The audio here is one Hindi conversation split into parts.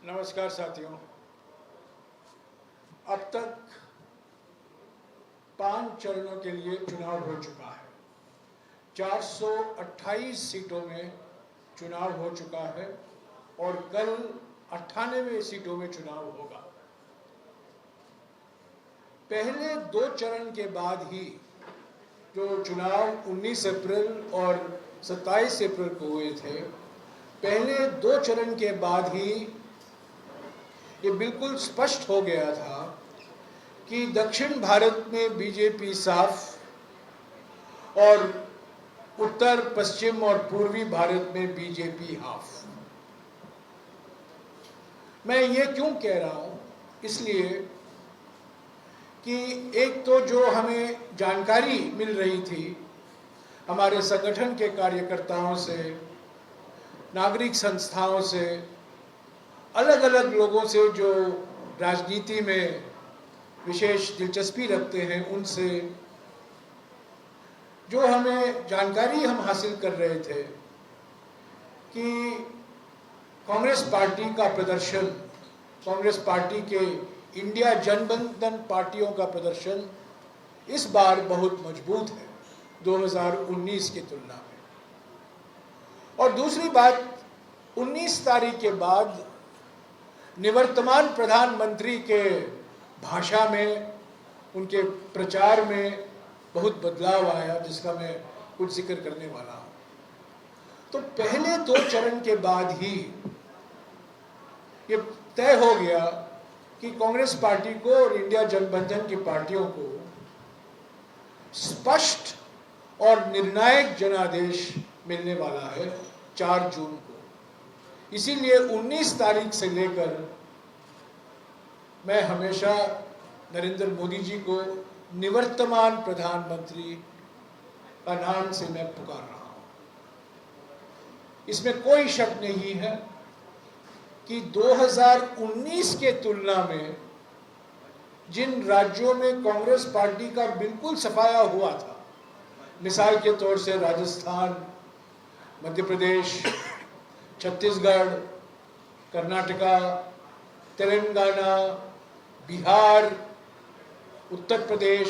नमस्कार साथियों। अब तक 5 चरणों के लिए चुनाव हो चुका है। 428 सीटों में चुनाव हो चुका है और कल 98 सीटों में चुनाव होगा। पहले 2 चरण के बाद ही जो चुनाव 19 अप्रैल और 27 अप्रैल को हुए थे, पहले 2 चरण के बाद ही ये बिल्कुल स्पष्ट हो गया था कि दक्षिण भारत में बीजेपी साफ और उत्तर, पश्चिम और पूर्वी भारत में बीजेपी हाफ। मैं ये क्यों कह रहा हूँ? इसलिए कि एक तो जो हमें जानकारी मिल रही थी हमारे संगठन के कार्यकर्ताओं से, नागरिक संस्थाओं से, अलग अलग लोगों से जो राजनीति में विशेष दिलचस्पी रखते हैं, उनसे जो हमें जानकारी हम हासिल कर रहे थे कि कांग्रेस पार्टी का प्रदर्शन, कांग्रेस पार्टी के इंडिया जनबंधन पार्टियों का प्रदर्शन इस बार बहुत मजबूत है 2019 की तुलना में। और दूसरी बात, 19 तारीख के बाद निवर्तमान प्रधानमंत्री के भाषा में, उनके प्रचार में बहुत बदलाव आया, जिसका मैं कुछ जिक्र करने वाला हूं। तो पहले 2 चरण के बाद ही ये तय हो गया कि कांग्रेस पार्टी को और इंडिया जनबंधन की पार्टियों को स्पष्ट और निर्णायक जनादेश मिलने वाला है 4 जून को। इसीलिए 19 तारीख से लेकर मैं हमेशा नरेंद्र मोदी जी को निवर्तमान प्रधानमंत्री का नाम से मैं पुकार रहा हूं। इसमें कोई शक नहीं है कि 2019 के तुलना में जिन राज्यों में कांग्रेस पार्टी का बिल्कुल सफाया हुआ था, मिसाल के तौर से राजस्थान, मध्य प्रदेश, छत्तीसगढ़, कर्नाटका, तेलंगाना, बिहार, उत्तर प्रदेश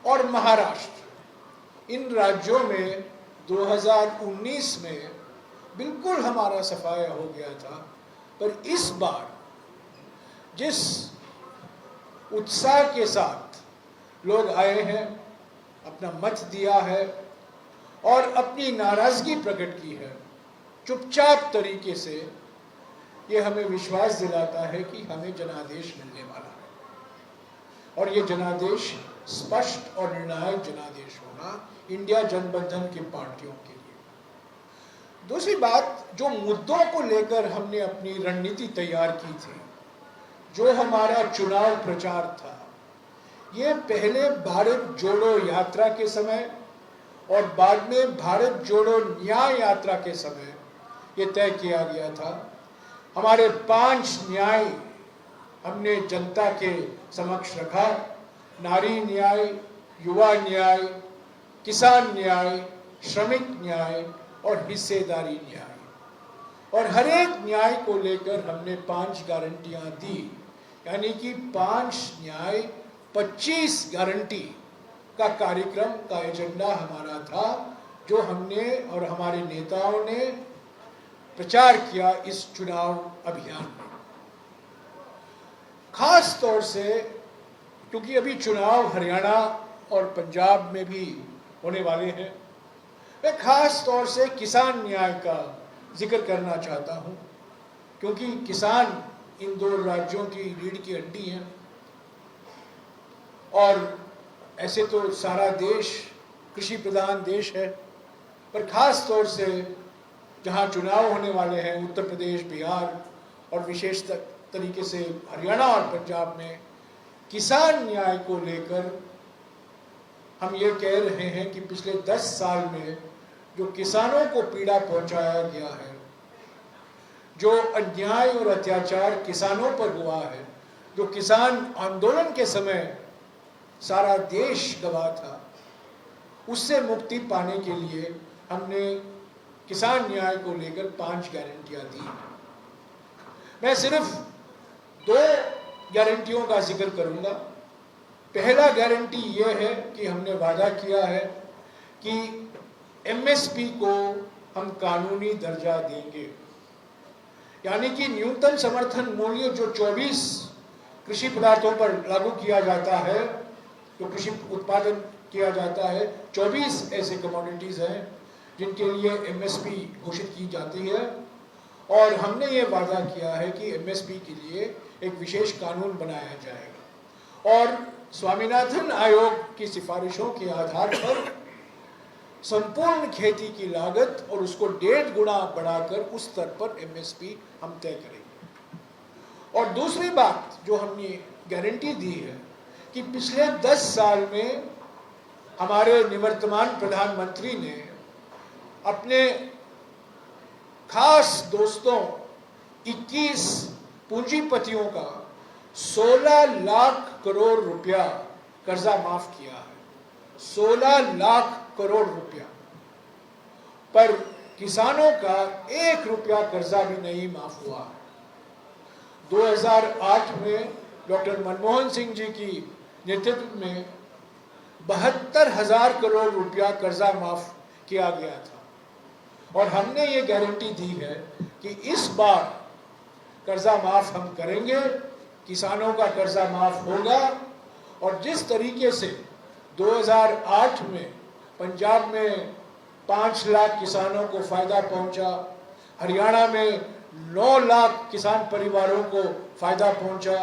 और महाराष्ट्र, इन राज्यों में 2019 में बिल्कुल हमारा सफाया हो गया था। पर इस बार जिस उत्साह के साथ लोग आए हैं, अपना मत दिया है और अपनी नाराजगी प्रकट की है चुपचाप तरीके से, ये हमें विश्वास दिलाता है कि हमें जनादेश मिलने वाला है। और ये जनादेश स्पष्ट और निर्णायक जनादेश होगा इंडिया जनबंधन की पार्टियों के लिए। दूसरी बात, जो मुद्दों को लेकर हमने अपनी रणनीति तैयार की थी, जो हमारा चुनाव प्रचार था, ये पहले भारत जोड़ो यात्रा के समय और बाद में भारत जोड़ो न्याय यात्रा के समय ये तय किया गया था। हमारे 5 न्याय हमने जनता के समक्ष रखा: नारी न्याय, युवा न्याय, किसान न्याय, श्रमिक न्याय और हिस्सेदारी न्याय। और हर एक न्याय को लेकर हमने 5 गारंटियां दी, यानी कि 5 न्याय 25 गारंटी का कार्यक्रम का एजेंडा हमारा था, जो हमने और हमारे नेताओं ने प्रचार किया इस चुनाव अभियान में। खास तौर से क्योंकि अभी चुनाव हरियाणा और पंजाब में भी होने वाले हैं, मैं खास तौर से किसान न्याय का जिक्र करना चाहता हूं, क्योंकि किसान इन 2 राज्यों की रीढ़ की हड्डी हैं। और ऐसे तो सारा देश कृषि प्रधान देश है, पर खास तौर से जहां चुनाव होने वाले हैं, उत्तर प्रदेश, बिहार और विशेष तरीके से हरियाणा और पंजाब में, किसान न्याय को लेकर हम ये कह रहे हैं कि पिछले 10 साल में जो किसानों को पीड़ा पहुंचाया गया है, जो अन्याय और अत्याचार किसानों पर हुआ है, जो किसान आंदोलन के समय सारा देश गवाह था, उससे मुक्ति पाने के लिए हमने किसान न्याय को लेकर 5 गारंटियां दी। मैं सिर्फ दो गारंटियों का जिक्र करूंगा। पहला गारंटी यह है कि हमने वादा किया है कि एमएसपी को हम कानूनी दर्जा देंगे, यानी कि न्यूनतम समर्थन मूल्य जो 24 कृषि पदार्थों पर लागू किया जाता है, जो कृषि उत्पादन किया जाता है, 24 ऐसे कमोडिटीज हैं जिनके लिए एमएसपी घोषित की जाती है, और हमने ये वादा किया है कि एमएसपी के लिए एक विशेष कानून बनाया जाएगा और स्वामीनाथन आयोग की सिफारिशों के आधार पर संपूर्ण खेती की लागत और उसको 1.5 गुना बढ़ाकर उस स्तर पर एमएसपी हम तय करेंगे। और दूसरी बात जो हमने गारंटी दी है कि पिछले 10 साल में हमारे निवर्तमान प्रधानमंत्री ने अपने खास दोस्तों 21 पूंजीपतियों का 16 लाख करोड़ रुपया कर्जा माफ किया है। 16 लाख करोड़ रुपया, पर किसानों का 1 रुपया कर्जा भी नहीं माफ हुआ है। 2008 में डॉक्टर मनमोहन सिंह जी की नेतृत्व में 72,000 करोड़ रुपया कर्जा माफ किया गया था और हमने ये गारंटी दी है कि इस बार कर्जा माफ हम करेंगे, किसानों का कर्जा माफ होगा। और जिस तरीके से 2008 में पंजाब में 5 लाख किसानों को फायदा पहुंचा, हरियाणा में 9 लाख किसान परिवारों को फायदा पहुंचा,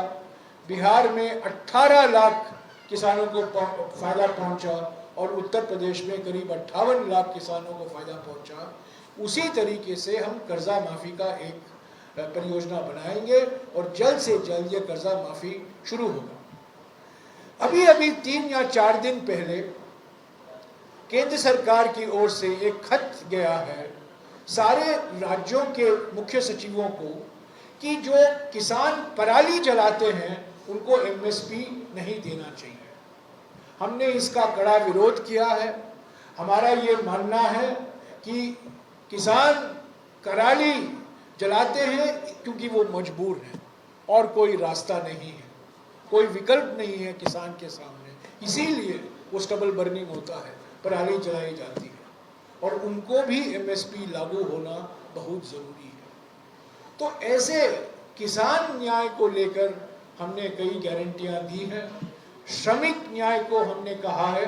बिहार में 18 लाख किसानों को फायदा पहुंचा और उत्तर प्रदेश में करीब 58 लाख किसानों को फायदा पहुंचा, उसी तरीके से हम कर्जा माफी का एक परियोजना बनाएंगे और जल्द से जल्द ये कर्जा माफी शुरू होगा। अभी अभी 3 या 4 दिन पहले केंद्र सरकार की ओर से एक खत गया है सारे राज्यों के मुख्य सचिवों को कि जो किसान पराली जलाते हैं उनको एमएसपी नहीं देना चाहिए। हमने इसका कड़ा विरोध किया है। हमारा ये मानना है कि किसान पराली जलाते हैं क्योंकि वो मजबूर हैं और कोई रास्ता नहीं है, कोई विकल्प नहीं है किसान के सामने, इसीलिए वो स्टबल बर्निंग होता है, पराली जलाई जाती है और उनको भी एमएसपी लागू होना बहुत ज़रूरी है। तो ऐसे किसान न्याय को लेकर हमने कई गारंटियां दी हैं। श्रमिक न्याय को हमने कहा है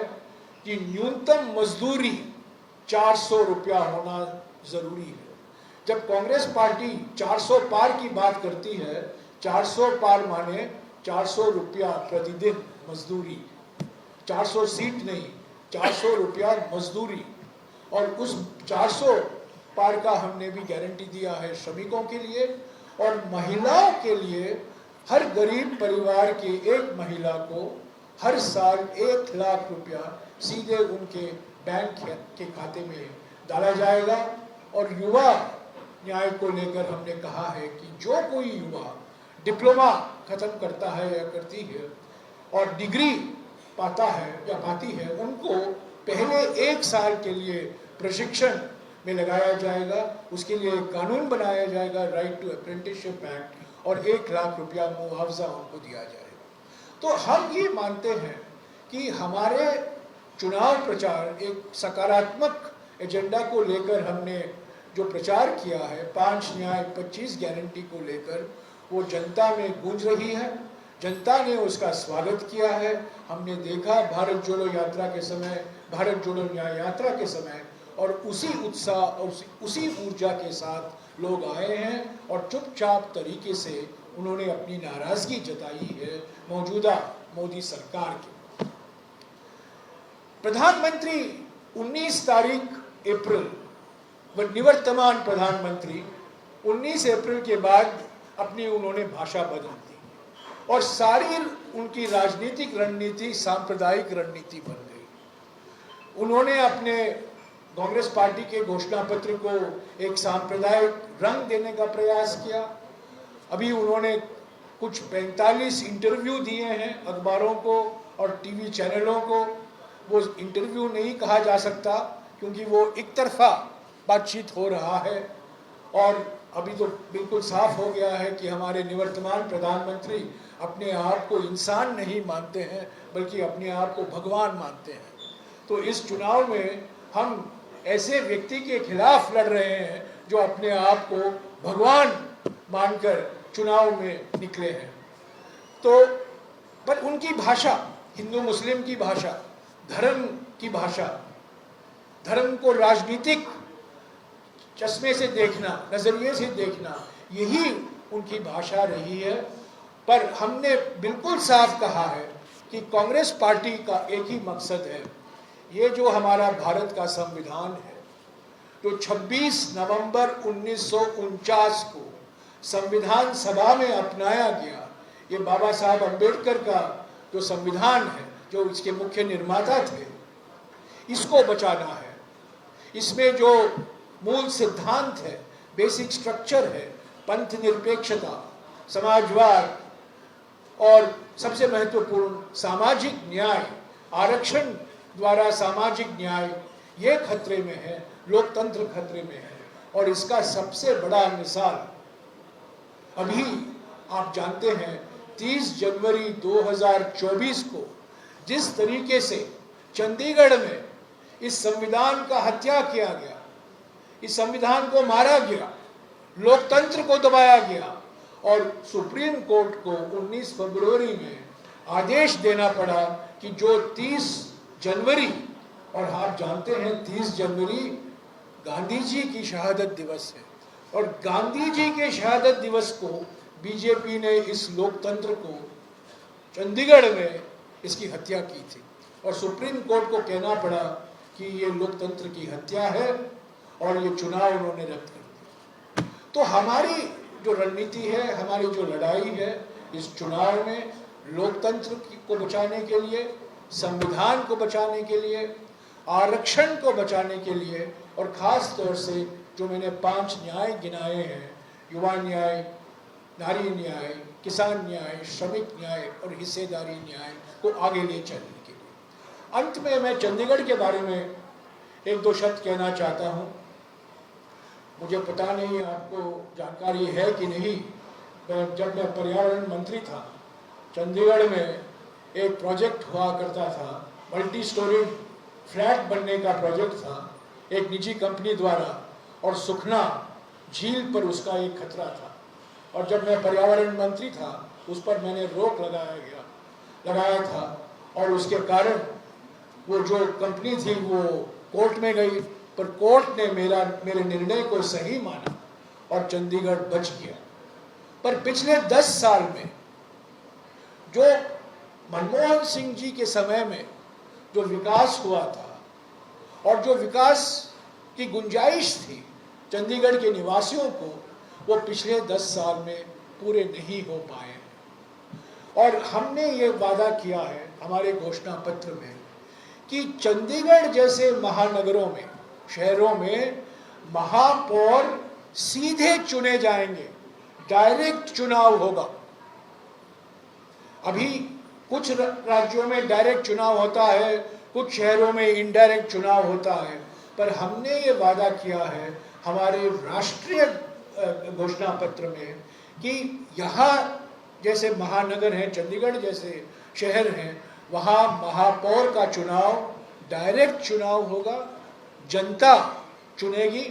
कि न्यूनतम मजदूरी 400 रुपया होना ज़रूरी है। जब कांग्रेस पार्टी 400 पार की बात करती है, 400 पार माने 400 रुपया प्रतिदिन मजदूरी, 400 सीट नहीं, 400 रुपया मजदूरी। और उस 400 पार का हमने भी गारंटी दिया है श्रमिकों के लिए और महिलाओं के लिए। हर गरीब परिवार की एक महिला को हर साल 1 लाख रुपया सीधे उनके बैंक के खाते में डाला जाएगा। और युवा न्याय को लेकर हमने कहा है कि जो कोई युवा डिप्लोमा खत्म करता है या करती है और डिग्री पाता है या पाती है, उनको पहले 1 साल के लिए प्रशिक्षण में लगाया जाएगा। उसके लिए एक कानून बनाया जाएगा, राइट टू अप्रेंटिसशिप एक्ट, और 1 लाख रुपया मुआवजा उनको दिया जाएगा। तो हम ये मानते हैं कि हमारे चुनाव प्रचार एक सकारात्मक एजेंडा को लेकर हमने जो प्रचार किया है 5 न्याय 25 गारंटी को लेकर, वो जनता में गूंज रही है। जनता ने उसका स्वागत किया है। हमने देखा भारत जोड़ो यात्रा के समय, भारत जोड़ो न्याय यात्रा के समय, और उसी उत्साह और उसी ऊर्जा के साथ लोग आए हैं और चुपचाप तरीके से उन्होंने अपनी नाराजगी जताई है मौजूदा मोदी सरकार की। प्रधानमंत्री 19 तारीख अप्रैल, निवर्तमान प्रधानमंत्री 19 अप्रैल के बाद अपनी उन्होंने भाषा बदल दी और सारी उनकी राजनीतिक रणनीति सांप्रदायिक रणनीति बन गई। उन्होंने अपने कांग्रेस पार्टी के घोषणा पत्र को एक सांप्रदायिक रंग देने का प्रयास किया। अभी उन्होंने कुछ 45 इंटरव्यू दिए हैं अखबारों को और टीवी चैनलों को। वो इंटरव्यू नहीं कहा जा सकता क्योंकि वो एक तरफा बातचीत हो रहा है और अभी तो बिल्कुल साफ हो गया है कि हमारे निवर्तमान प्रधानमंत्री अपने आप को इंसान नहीं मानते हैं, बल्कि अपने आप को भगवान मानते हैं। तो इस चुनाव में हम ऐसे व्यक्ति के खिलाफ लड़ रहे हैं जो अपने आप को भगवान मानकर चुनाव में निकले हैं। तो पर उनकी भाषा, हिंदू मुस्लिम की भाषा, धर्म की भाषा, धर्म को राजनीतिक चश्मे से देखना, नजरिए से देखना, यही उनकी भाषा रही है। पर हमने बिल्कुल साफ कहा है कि कांग्रेस पार्टी का एक ही मकसद है, ये जो हमारा भारत का संविधान है, जो 26 नवंबर 1949 को संविधान सभा में अपनाया गया, ये बाबा साहब अम्बेडकर का जो संविधान है, जो इसके मुख्य निर्माता थे, इसको बचाना है। इसमें जो मूल सिद्धांत है, बेसिक स्ट्रक्चर है, पंथ निरपेक्षता, समाजवाद और सबसे महत्वपूर्ण सामाजिक न्याय, आरक्षण द्वारा सामाजिक न्याय, ये खतरे में है, लोकतंत्र खतरे में है। और इसका सबसे बड़ा मिसाल अभी आप जानते हैं 30 जनवरी 2024 को जिस तरीके से चंडीगढ़ में इस संविधान का हत्या किया गया, इस संविधान को मारा गया, लोकतंत्र को दबाया गया और सुप्रीम कोर्ट को 19 फरवरी में आदेश देना पड़ा कि जो 30 जनवरी, और आप जानते हैं 30 जनवरी गांधी जी की शहादत दिवस है, और गांधी जी के शहादत दिवस को बीजेपी ने इस लोकतंत्र को चंडीगढ़ में इसकी हत्या की थी और सुप्रीम कोर्ट को कहना पड़ा कि ये लोकतंत्र की हत्या है और ये चुनाव उन्होंने रद्द कर दिया। तो हमारी जो रणनीति है, हमारी जो लड़ाई है इस चुनाव में, लोकतंत्र को बचाने के लिए, संविधान को बचाने के लिए, आरक्षण को बचाने के लिए, और ख़ास तौर से जो मैंने 5 न्याय गिनाए हैं, युवा न्याय, नारी न्याय, किसान न्याय, श्रमिक न्याय और हिस्सेदारी न्याय को आगे ले चलने के लिए। अंत में मैं चंडीगढ़ के बारे में 1-2 शब्द कहना चाहता हूँ। मुझे पता नहीं आपको जानकारी है कि नहीं, जब मैं पर्यावरण मंत्री था, चंडीगढ़ में एक प्रोजेक्ट हुआ करता था, मल्टी स्टोरी फ्लैट बनने का प्रोजेक्ट था एक निजी कंपनी द्वारा, और सुखना झील पर उसका एक खतरा था। और जब मैं पर्यावरण मंत्री था उस पर मैंने रोक लगाया था, और उसके कारण वो जो कंपनी थी वो कोर्ट में गई, पर कोर्ट ने मेरे निर्णय को सही माना और चंडीगढ़ बच गया। पर पिछले 10 साल में जो मनमोहन सिंह जी के समय में जो विकास हुआ था और जो विकास की गुंजाइश थी चंडीगढ़ के निवासियों को, वो पिछले 10 साल में पूरे नहीं हो पाए। और हमने ये वादा किया है हमारे घोषणा पत्र में कि चंडीगढ़ जैसे महानगरों में, शहरों में महापौर सीधे चुने जाएंगे, डायरेक्ट चुनाव होगा। अभी कुछ राज्यों में डायरेक्ट चुनाव होता है, कुछ शहरों में इनडायरेक्ट चुनाव होता है, पर हमने ये वादा किया है हमारे राष्ट्रीय घोषणा पत्र में कि यहाँ जैसे महानगर हैं, चंडीगढ़ जैसे शहर हैं, वहाँ महापौर का चुनाव डायरेक्ट चुनाव होगा, जनता चुनेगी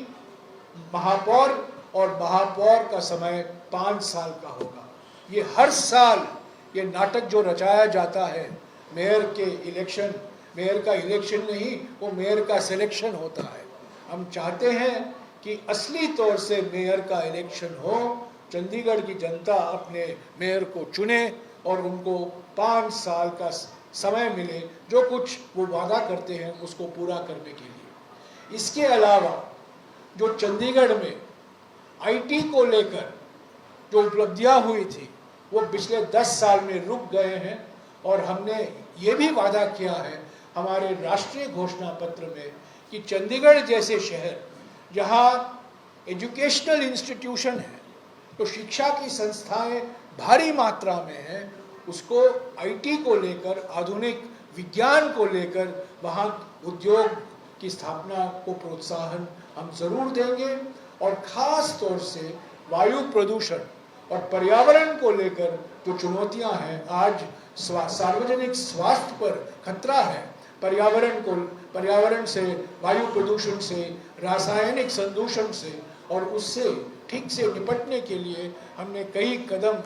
महापौर, और महापौर का समय 5 साल का होगा। ये हर साल ये नाटक जो रचाया जाता है, मेयर के इलेक्शन, मेयर का इलेक्शन नहीं, वो मेयर का सिलेक्शन होता है। हम चाहते हैं कि असली तौर से मेयर का इलेक्शन हो, चंडीगढ़ की जनता अपने मेयर को चुने और उनको 5 साल का समय मिले, जो कुछ वो वादा करते हैं उसको पूरा करने के लिए। इसके अलावा जो चंडीगढ़ में आईटी को लेकर जो उपलब्धियां हुई थी वो पिछले 10 साल में रुक गए हैं, और हमने ये भी वादा किया है हमारे राष्ट्रीय घोषणा पत्र में कि चंडीगढ़ जैसे शहर जहाँ एजुकेशनल इंस्टीट्यूशन है, तो शिक्षा की संस्थाएं भारी मात्रा में हैं, उसको आईटी को लेकर, आधुनिक विज्ञान को लेकर वहाँ उद्योग की स्थापना को प्रोत्साहन हम ज़रूर देंगे। और ख़ास तौर से वायु प्रदूषण और पर्यावरण को लेकर जो चुनौतियां हैं, आज सार्वजनिक स्वास्थ्य पर खतरा है, पर्यावरण से, वायु प्रदूषण से, रासायनिक संदूषण से, और उससे ठीक से निपटने के लिए हमने कई कदम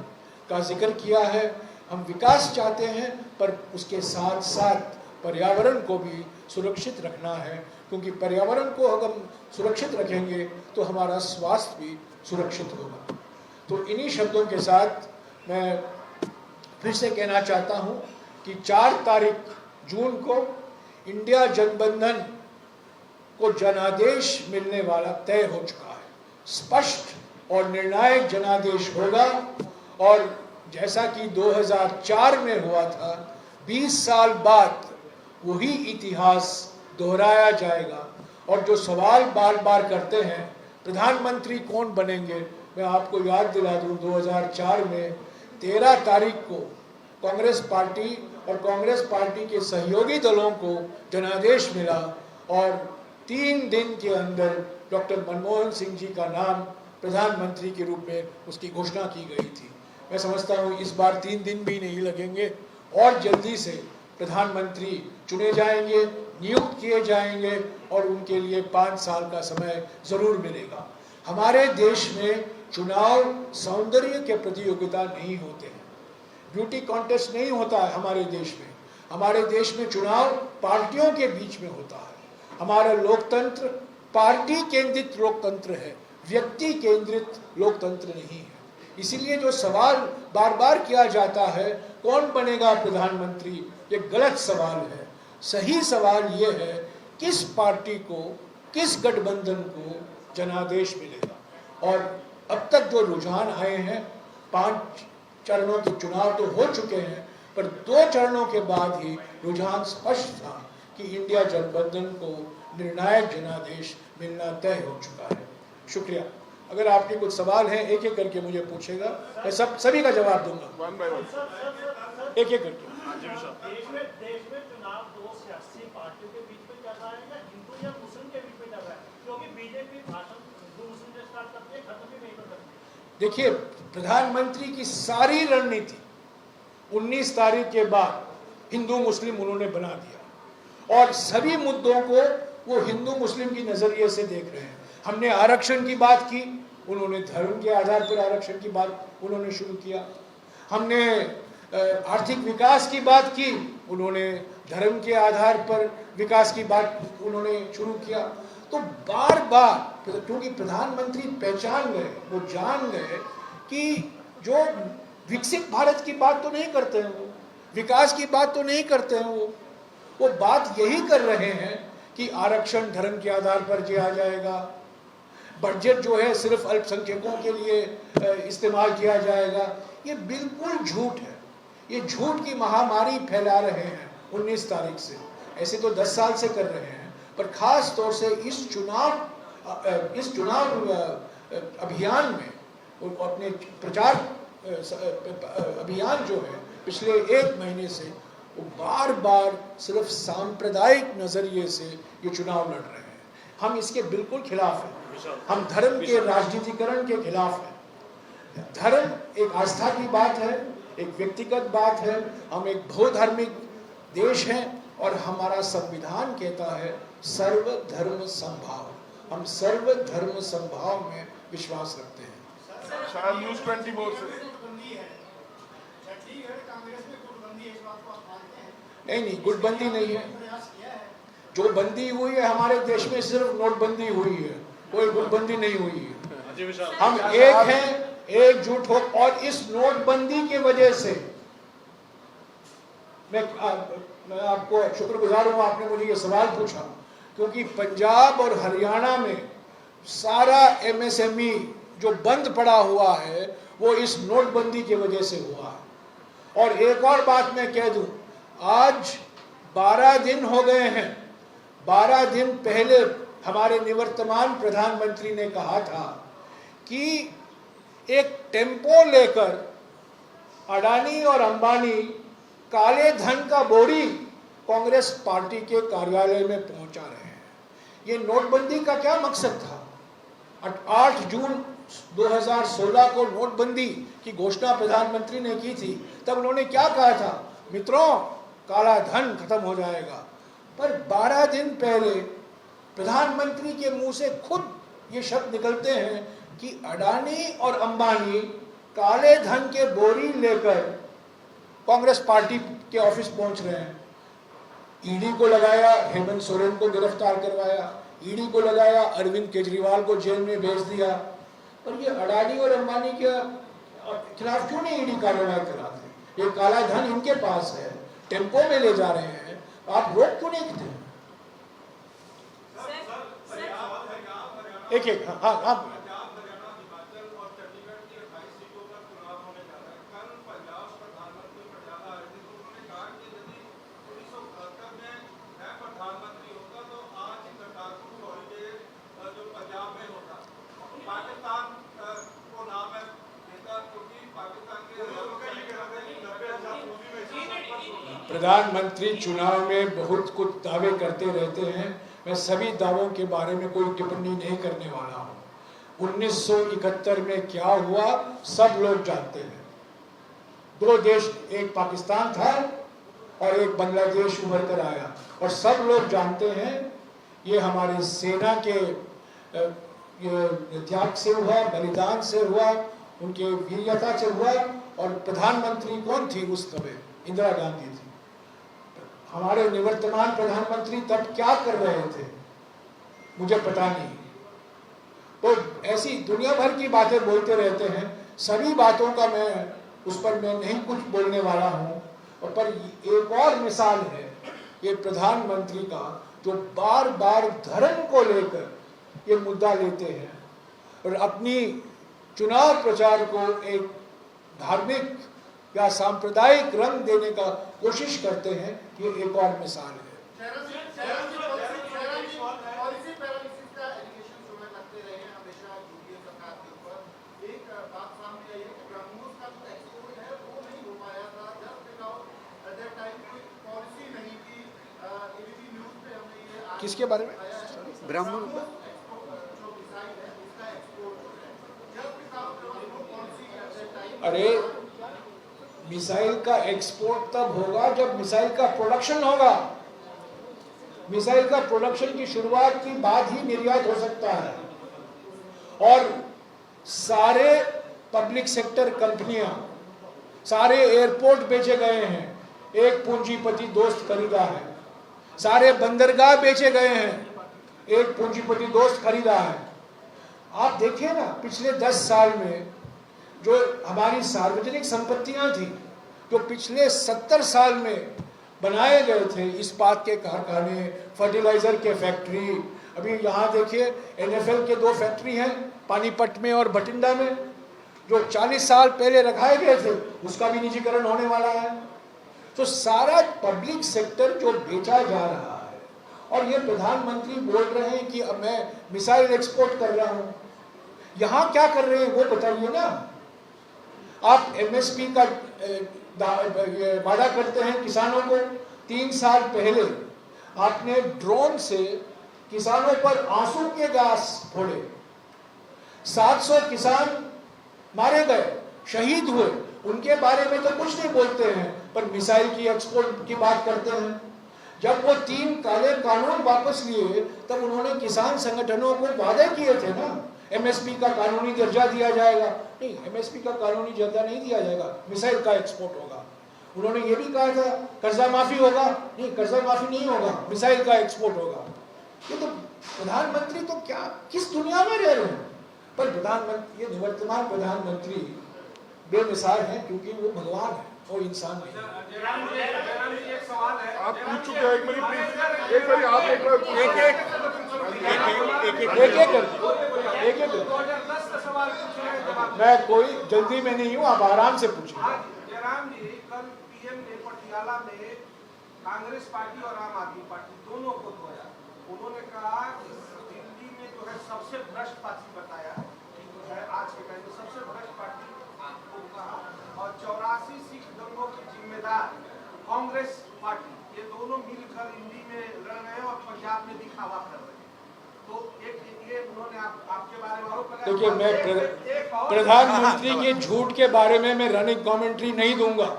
का जिक्र किया है। हम विकास चाहते हैं, पर उसके साथ साथ पर्यावरण को भी सुरक्षित रखना है, क्योंकि पर्यावरण को अगर हम सुरक्षित रखेंगे तो हमारा स्वास्थ्य भी सुरक्षित होगा। तो इन्हीं शब्दों के साथ मैं फिर से कहना चाहता हूं कि 4 तारीख जून को इंडिया जनबंधन को जनादेश मिलने वाला तय हो चुका है। स्पष्ट और निर्णायक जनादेश होगा, और जैसा कि 2004 में हुआ था, 20 साल बाद वही इतिहास दोहराया जाएगा। और जो सवाल बार बार करते हैं प्रधानमंत्री कौन बनेंगे, मैं आपको याद दिला दूं, 2004 में 13 तारीख को कांग्रेस पार्टी और कांग्रेस पार्टी के सहयोगी दलों को जनादेश मिला, और 3 दिन के अंदर डॉक्टर मनमोहन सिंह जी का नाम प्रधानमंत्री के रूप में उसकी घोषणा की गई थी। मैं समझता हूँ इस बार 3 दिन भी नहीं लगेंगे और जल्दी से प्रधानमंत्री चुने जाएंगे, नियुक्त किए जाएंगे, और उनके लिए 5 साल का समय जरूर मिलेगा। हमारे देश में चुनाव सौंदर्य के प्रतियोगिता नहीं होते हैं, ब्यूटी कॉन्टेस्ट नहीं होता है हमारे देश में। हमारे देश में चुनाव पार्टियों के बीच में होता है। हमारा लोकतंत्र पार्टी केंद्रित लोकतंत्र है, व्यक्ति केंद्रित लोकतंत्र नहीं है। इसीलिए जो सवाल बार बार किया जाता है कौन बनेगा प्रधानमंत्री, ये गलत सवाल है। सही सवाल ये है किस पार्टी को, किस गठबंधन को जनादेश मिलेगा। और अब तक जो रुझान आए हैं, 5 चरणों के चुनाव तो हो चुके हैं, पर 2 चरणों के बाद ही रुझान स्पष्ट था कि इंडिया गठबंधन को निर्णायक जनादेश मिलना तय हो चुका है। शुक्रिया। अगर आपके कुछ सवाल हैं एक एक करके मुझे पूछेगा, मैं सभी का जवाब दूंगा, एक एक करके। देश में चुनाव 2 सियासी पार्टियों के बीच में चल रहा है या हिंदू या मुस्लिम के बीच में चल रहा है? क्योंकि बीजेपी भाषण हिंदू मुस्लिम से स्टार्ट करती है, खत्म भी नहीं कर सकती। देखिए, प्रधानमंत्री की सारी रणनीति 19 तारीख के बाद हिंदू मुस्लिम उन्होंने बना दिया, और सभी मुद्दों को वो हिंदू मुस्लिम की नजरिए से देख रहे हैं। हमने आरक्षण की बात की, उन्होंने धर्म के आधार पर आरक्षण की बात उन्होंने शुरू किया। हमने आर्थिक विकास की बात की, उन्होंने धर्म के आधार पर विकास की बात उन्होंने शुरू किया। तो बार बार, क्योंकि प्रधानमंत्री पहचान गए, वो जान गए कि जो विकसित भारत की बात तो नहीं करते हैं, वो विकास की बात तो नहीं करते हैं, वो बात यही कर रहे हैं कि आरक्षण धर्म के आधार पर दिया जाएगा, बजट जो है सिर्फ अल्पसंख्यकों के लिए इस्तेमाल किया जाएगा। ये बिल्कुल झूठ है, ये झूठ की महामारी फैला रहे हैं 19 तारीख से। ऐसे तो 10 साल से कर रहे हैं, पर खास तौर से इस चुनाव अभियान में, अपने प्रचार अभियान जो है पिछले 1 महीने से, वो बार बार सिर्फ सांप्रदायिक नजरिए से ये चुनाव लड़ रहे हैं। हम इसके बिल्कुल खिलाफ हैं। हम धर्म के राजनीतिकरण के खिलाफ हैं। धर्म एक आस्था की बात है, एक व्यक्तिगत बात है। हम एक बहुधार्मिक देश हैं, और हमारा संविधान कहता है सर्वधर्म समभाव। हम सर्वधर्म समभाव में विश्वास रखते हैं। न्यूज़ 24 से नहीं, गुटबंदी नहीं है। जो बंदी हुई है हमारे देश में सिर्फ नोटबंदी हुई है, कोई गुटबंदी नहीं हुई है। हम एक हैं, एकजुट हो, और इस नोटबंदी की वजह से मैं आपको शुक्रगुजार हूं, आपने मुझे ये सवाल पूछा, क्योंकि पंजाब और हरियाणा में सारा MSME जो बंद पड़ा हुआ है वो इस नोटबंदी की वजह से हुआ है। और एक और बात मैं कह दूं, आज 12 दिन हो गए हैं। 12 दिन पहले हमारे निवर्तमान प्रधानमंत्री ने कहा था कि एक टेम्पो लेकर अडानी और अंबानी काले धन का बोरी कांग्रेस पार्टी के कार्यालय में पहुंचा रहे हैं। ये नोटबंदी का क्या मकसद था? 8 जून 2016 को नोटबंदी की घोषणा प्रधानमंत्री ने की थी, तब उन्होंने क्या कहा था? मित्रों, काला धन खत्म हो जाएगा। पर 12 दिन पहले प्रधानमंत्री के मुंह से खुद ये शब्द निकलते हैं कि अडानी और अंबानी काले धन के बोरी लेकर कांग्रेस पार्टी के ऑफिस पहुंच रहे हैं। ईडी को लगाया, हेमंत सोरेन को गिरफ्तार करवाया, ईडी को लगाया, अरविंद केजरीवाल को जेल में भेज दिया। पर ये अडानी और अंबानी के खिलाफ क्यों नहीं ईडी कार्रवाई कराते? ये काला धन इनके पास है, टेम्पो में ले जा रहे हैं, आप रोक क्यों नहीं देते? एक एक हाँ प्रधानमंत्री चुनाव में बहुत कुछ दावे करते रहते हैं। मैं सभी दावों के बारे में कोई टिप्पणी नहीं करने वाला हूँ। 1971 में क्या हुआ सब लोग जानते हैं। 2 देश, एक पाकिस्तान था और एक बांग्लादेश उभर कर आया, और सब लोग जानते हैं ये हमारी सेना के त्याग से हुआ, बलिदान से हुआ, उनके वीरता से हुआ। और प्रधानमंत्री कौन थी उस समय? इंदिरा गांधी थी। हमारे निवर्तमान प्रधानमंत्री तब क्या कर रहे थे मुझे पता नहीं। तो ऐसी दुनिया भर की बातें बोलते रहते हैं, सभी बातों का उस पर मैं नहीं कुछ बोलने वाला हूँ। और पर एक और मिसाल है ये प्रधानमंत्री का, जो बार बार धर्म को लेकर ये मुद्दा लेते हैं और अपनी चुनाव प्रचार को एक धार्मिक या सांप्रदायिक रंग देने का कोशिश करते हैं। ये एक और मिसाल है। किसके बारे में? ब्राह्मण अरे, मिसाइल का एक्सपोर्ट तब होगा जब मिसाइल का प्रोडक्शन होगा। मिसाइल का प्रोडक्शन की शुरुआत के बाद ही निर्यात हो सकता है। और सारे पब्लिक सेक्टर कंपनियां, सारे एयरपोर्ट बेचे गए हैं, एक पूंजीपति दोस्त खरीदा है। सारे बंदरगाह बेचे गए हैं, एक पूंजीपति दोस्त खरीदा है। आप देखिए ना, पिछले 10 साल में जो हमारी सार्वजनिक संपत्तियां थी, जो पिछले 70 साल में बनाए गए थे, इस्पात के कारखाने, फर्टिलाइजर के फैक्ट्री, अभी यहाँ देखिए NFL के 2 फैक्ट्री हैं, पानीपत में और बठिंडा में, जो 40 साल पहले रखाए गए थे, उसका भी निजीकरण होने वाला है। तो सारा पब्लिक सेक्टर जो बेचा जा रहा है, और ये प्रधानमंत्री बोल रहे हैं कि अब मैं मिसाइल एक्सपोर्ट कर रहा हूँ। यहाँ क्या कर रहे हैं वो बताइए ना। आप MSP का वादा करते हैं किसानों को। 3 साल पहले आपने ड्रोन से किसानों पर आंसू के गैस फोड़े, 700 किसान मारे गए, शहीद हुए। उनके बारे में तो कुछ नहीं बोलते हैं, पर मिसाइल की एक्सपोर्ट की बात करते हैं। जब वो 3 काले कानून वापस लिए, तब उन्होंने किसान संगठनों को वादे किए थे ना, MSP का कानूनी दर्जा दिया जाएगा। नहीं, MSP का कानूनी दर्जा नहीं दिया जाएगा, मिसाइल का एक्सपोर्ट होगा। उन्होंने ये भी कहा था कर्जा माफी होगा। नहीं, कर्जा माफी नहीं होगा, मिसाइल का एक्सपोर्ट होगा। ये तो प्रधानमंत्री तो क्या किस दुनिया में रह रहे हैं? पर प्रधानमंत्री, ये निवर्तमान प्रधानमंत्री बेमिसाल है, क्योंकि वो भगवान है, वो इंसान नहीं है। आप पूछ चुके हैं, एक मिनट प्लीज, एक बार आप एक मैं कोई जल्दी में नहीं हूँ, आप आराम से पूछें। जयराम जी, कल PM ने पटियाला में कांग्रेस पार्टी और आम आदमी पार्टी दोनों को धोया। उन्होंने कहा कि दिल्ली में जो है सबसे भ्रष्ट पार्टी बताया है आज के टाइम में सबसे भ्रष्ट पार्टी आपको कहा, और 84 सिख दंगों की जिम्मेदार कांग्रेस पार्टी, ये दोनों मिलकर दिल्ली में लड़ रहे हैं और पंजाब में दिखावा कर रहे हैं। तो एक ये उन्होंने आपके बारे में आरोप लगाया। देखिए, मैं एक और- प्रधानमंत्री के झूठ के बारे में मैं रनिंग कमेंट्री नहीं दूंगा।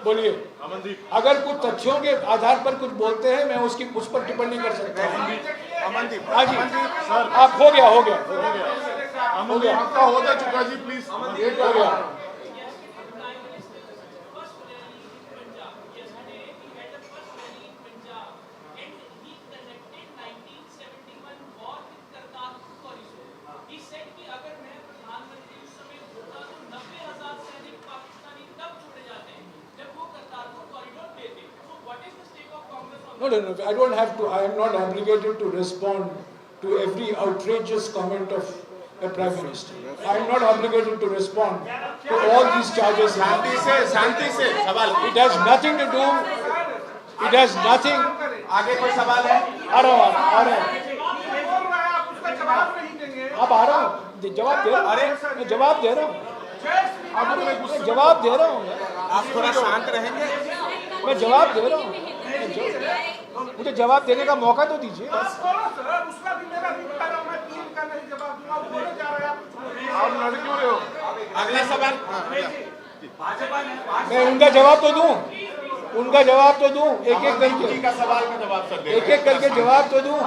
बोलिए, अमनदीप अगर कुछ तथ्यों के आधार पर कुछ बोलते हैं, मैं उसकी उस पर टिप्पणी कर सकता हूँ। अमनदीप हाँ जी, सर आप हो गया अमनदीप आपका होता चुका जी प्लीज हो गया। No, I don't have to. I am not obligated to respond to every outrageous comment of a prime minister. I am not obligated to respond to all these charges. शांति से सवाल It has nothing to do. It has nothing. आगे कोई सवाल है आ रहा हूँ, आ रहा हूँ। बोल रहा है, आप उसका जवाब नहीं देंगे। अब आ रहा हूँ, जवाब दे रहा हूँ। मैं जवाब दे रहा हूँ। मैं जवाब दे रहा हूँ। आप थोड़ा शांत रहेंगे मैं जवाब दे रहा हूँ। मुझे जवाब देने का मौका तो दीजिए। आप बोलो सर, उसका भी मेरा भी बता रहा, मैं पीएम का नहीं जवाब दूंगा, वो बोले जा रहे हैं आप। आप लड़ क्यों रहे हो अगला सवाल मैं उनका जवाब तो दूं, उनका जवाब तो दूं, एक एक करके, का सवाल का जवाब सर एक एक करके जवाब तो दूं।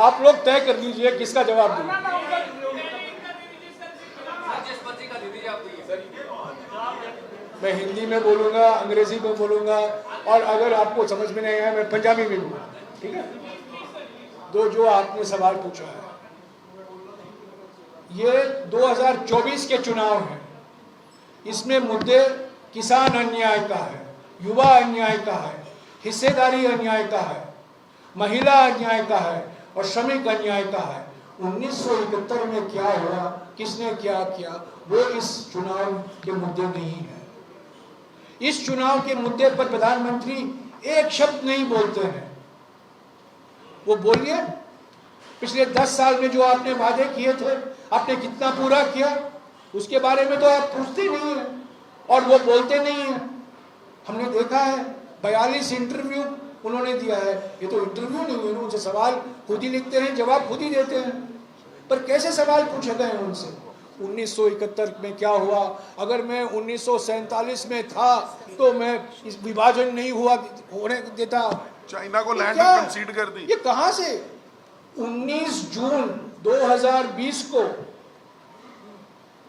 आप लोग तय कर लीजिए किसका जवाब दूं। मैं हिंदी में बोलूंगा, अंग्रेजी में बोलूंगा, और अगर आपको समझ में नहीं आया मैं पंजाबी में बोलूंगा, ठीक है। जो आपने सवाल पूछा है, ये 2024 के चुनाव हैं। इसमें मुद्दे किसान अन्याय का है, युवा अन्याय का है, हिस्सेदारी अन्याय का है, महिला अन्याय का है और श्रमिक अन्याय का है। 1971 में क्या हुआ, किसने क्या किया, वो इस चुनाव के मुद्दे नहीं है। इस चुनाव के मुद्दे पर प्रधानमंत्री एक शब्द नहीं बोलते हैं। वो बोलिए, पिछले 10 साल में जो आपने वादे किए थे, आपने कितना पूरा किया, उसके बारे में तो आप पूछते नहीं हैं और वो बोलते नहीं हैं। हमने देखा है 42 इंटरव्यू उन्होंने दिया है। ये तो इंटरव्यू नहीं है, उनसे सवाल खुद ही लिखते हैं, जवाब खुद ही देते हैं। पर कैसे सवाल पूछे गए उनसे, 1971 में क्या हुआ, अगर मैं 1947 में था तो मैं इस विभाजन नहीं होने देता। चाइना को लैंड क्या? कंसीड कर दी। ये कहां से? 19 जून 2020 को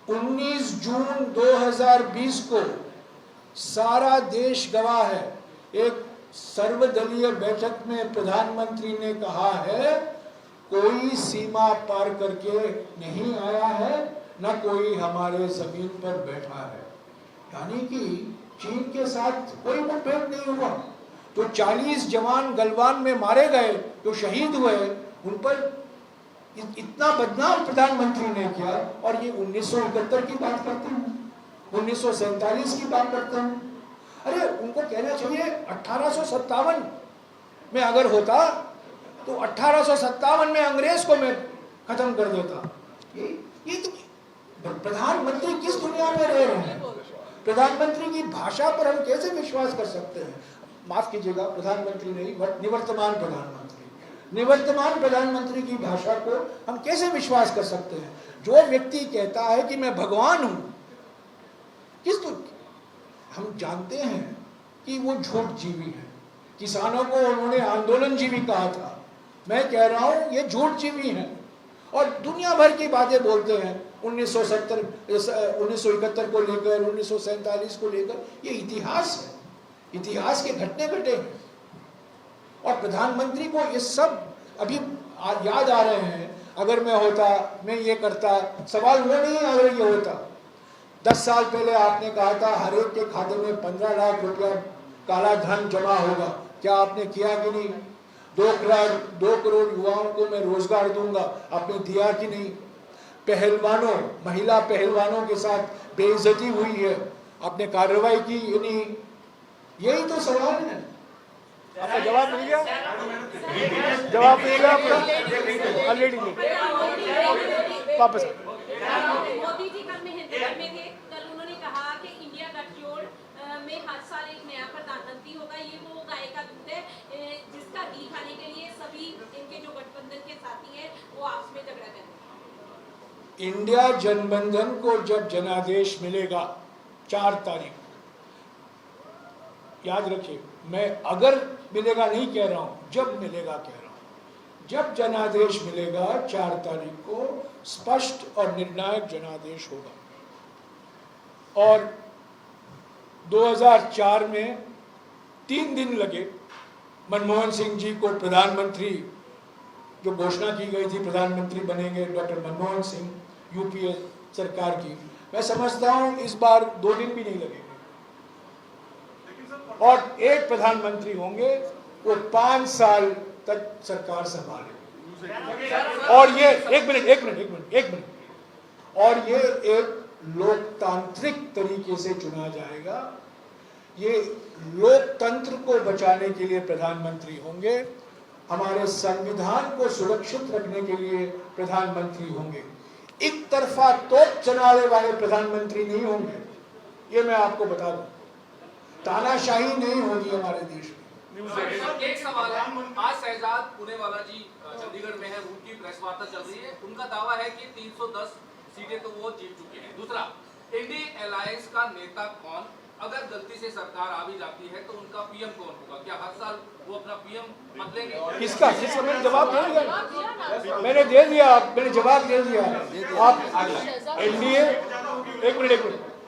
19 जून 2020 को सारा देश गवाह है। एक सर्वदलीय बैठक में प्रधानमंत्री ने कहा है, कोई सीमा पार करके नहीं आया है, न कोई हमारे जमीन पर बैठा है। यानी कि चीन के साथ कोई मुठभेड़ नहीं हुआ। तो 40 जवान गलवान में मारे गए, जो शहीद हुए, उन पर इतना बदनाम प्रधानमंत्री ने किया। और ये 1971 की बात करते हैं, 1947 की बात करते हैं। अरे उनको कहना चाहिए 1857 में अगर होता तो 1857 में अंग्रेज को मैं खत्म कर देता। ये तो प्रधानमंत्री किस दुनिया में रह रहे हैं? प्रधानमंत्री की भाषा पर हम कैसे विश्वास कर सकते हैं? माफ कीजिएगा, प्रधानमंत्री नहीं, निवर्तमान प्रधानमंत्री, निवर्तमान प्रधानमंत्री की भाषा को हम कैसे विश्वास कर सकते हैं? जो व्यक्ति कहता है कि मैं भगवान हूं, किस तो हम जानते हैं कि वो झूठ जीवी है। किसानों को उन्होंने आंदोलन जीवी कहा था। मैं कह रहा हूं ये झूठ जीवी हैं और दुनिया भर की बातें बोलते हैं। 1971 को लेकर, 1947 को लेकर, ये इतिहास है, इतिहास के घटने घटे हैं। और प्रधानमंत्री को ये सब अभी याद आ रहे हैं। अगर मैं होता, मैं ये करता, सवाल वो नहीं है अगर ये होता। 10 साल पहले आपने कहा था हर एक के खाते में 15 लाख रुपया काला धन जमा होगा। क्या आपने किया कि नहीं? 2 करोड़ युवाओं को मैं रोजगार दूंगा, आपने दिया कि नहीं? पहलवानों, महिला पहलवानों के साथ बेइज्जती हुई है, आपने कार्रवाई की कि नहीं? यही तो सवाल है। आपका जवाब मिल गया? जवाब मिल गया आपका? ऑलरेडी वापस मोदी जी कल में हिंदुस्तान में थे। कल उन्होंने कहा कि इंडिया गठजोड़ में हर साल एक नया प्रधानमंत्री होगा। ये वो गाय का दूध है जिसका घी खाने के लिए आपस में झगड़ा करने। इंडिया जनबंधन को जब जनादेश मिलेगा 4 तारीख, याद रखिए, मैं अगर मिलेगा नहीं कह रहा हूं, जब मिलेगा कह रहा हूं। जब जनादेश मिलेगा 4 तारीख को स्पष्ट और निर्णायक जनादेश होगा। और 2004 में 3 दिन लगे मनमोहन सिंह जी को प्रधानमंत्री, जो घोषणा की गई थी प्रधानमंत्री बनेंगे डॉक्टर मनमोहन सिंह यूपीए सरकार की, मैं समझता हूं इस बार 2 दिन भी नहीं लगेंगे। और एक प्रधानमंत्री होंगे, वो 5 साल तक सरकार संभालेंगे। और ये एक मिनट, और ये एक लोकतांत्रिक तरीके से चुना जाएगा। ये लोकतंत्र को बचाने के लिए प्रधानमंत्री होंगे, हमारे संविधान को सुरक्षित रखने के लिए प्रधानमंत्री होंगे। एक तरफा तोप चलाने वाले प्रधानमंत्री नहीं होंगे, ये मैं आपको बता दूं। तानाशाही नहीं होगी हमारे देश में। सर, एक सवाल है, आज शहजाद पुनेवाला जी चंडीगढ़ में है, उनकी प्रेस वार्ता चल रही है, उनका दावा है कि 310 सीटें तो वो जीत चुके हैं। दूसरा, इंडी अलायंस का नेता कौन, अगर गलती से सरकार आ भी जाती है तो उनका पीएम कौन होगा? क्या हर साल वो अपना पीएम बदलेंगे? किसका मैंने जवाब दे दिया, मैंने दे दिया, मैंने जवाब दे दिया। आप एनडीए, एक मिनट,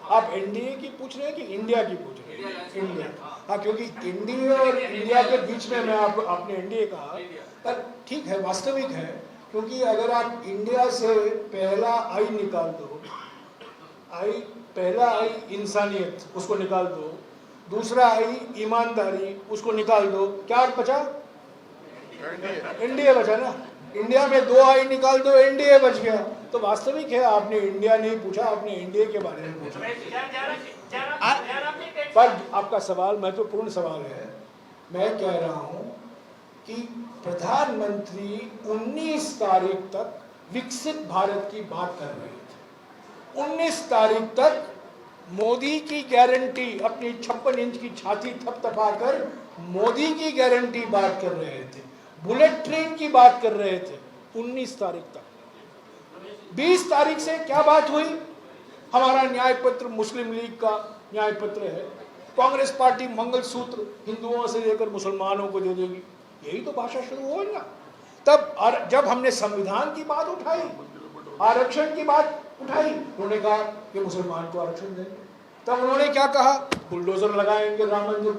आप एनडीए की पूछ रहे हैं कि इंडिया की पूछ रहे हैं? इंडिया, हाँ, क्योंकि एनडीए और इंडिया के बीच में मैं आपने एनडीए कहा, पर ठीक है, वास्तविक है, क्योंकि अगर आप इंडिया से पहला आई निकाल दो, पहला आई इंसानियत, उसको निकाल दो, दूसरा आई ईमानदारी, उसको निकाल दो, क्या बचा? एनडीए बचा ना। इंडिया में 2 आई निकाल दो, एनडीए बच गया। तो वास्तविक है, आपने इंडिया नहीं पूछा, आपने एनडीए के बारे में पूछा। पर आपका सवाल महत्वपूर्ण सवाल है। मैं कह रहा हूं कि प्रधानमंत्री 19 तारीख तक विकसित भारत की बात कर रहे थे। 19 तारीख तक मोदी की गारंटी, अपनी 56 इंच की छाती थपथपाकर मोदी की गारंटी बात कर रहे थे, बुलेट ट्रेन की बात कर रहे थे 19 तारीख तक। 20 तारीख से क्या बात हुई? हमारा न्याय पत्र मुस्लिम लीग का न्याय पत्र है, कांग्रेस पार्टी मंगलसूत्र हिंदुओं से लेकर मुसलमानों को दे देगी, यही तो भाषा शुरू हो ना। तब जब हमने संविधान की बात उठाई, आरक्षण की बात उठाई, उन्होंने कहा कि मुसलमान को आरक्षण देंगे। तब उन्होंने क्या कहा? बुलडोजर लगाएंगे राम मंदिर।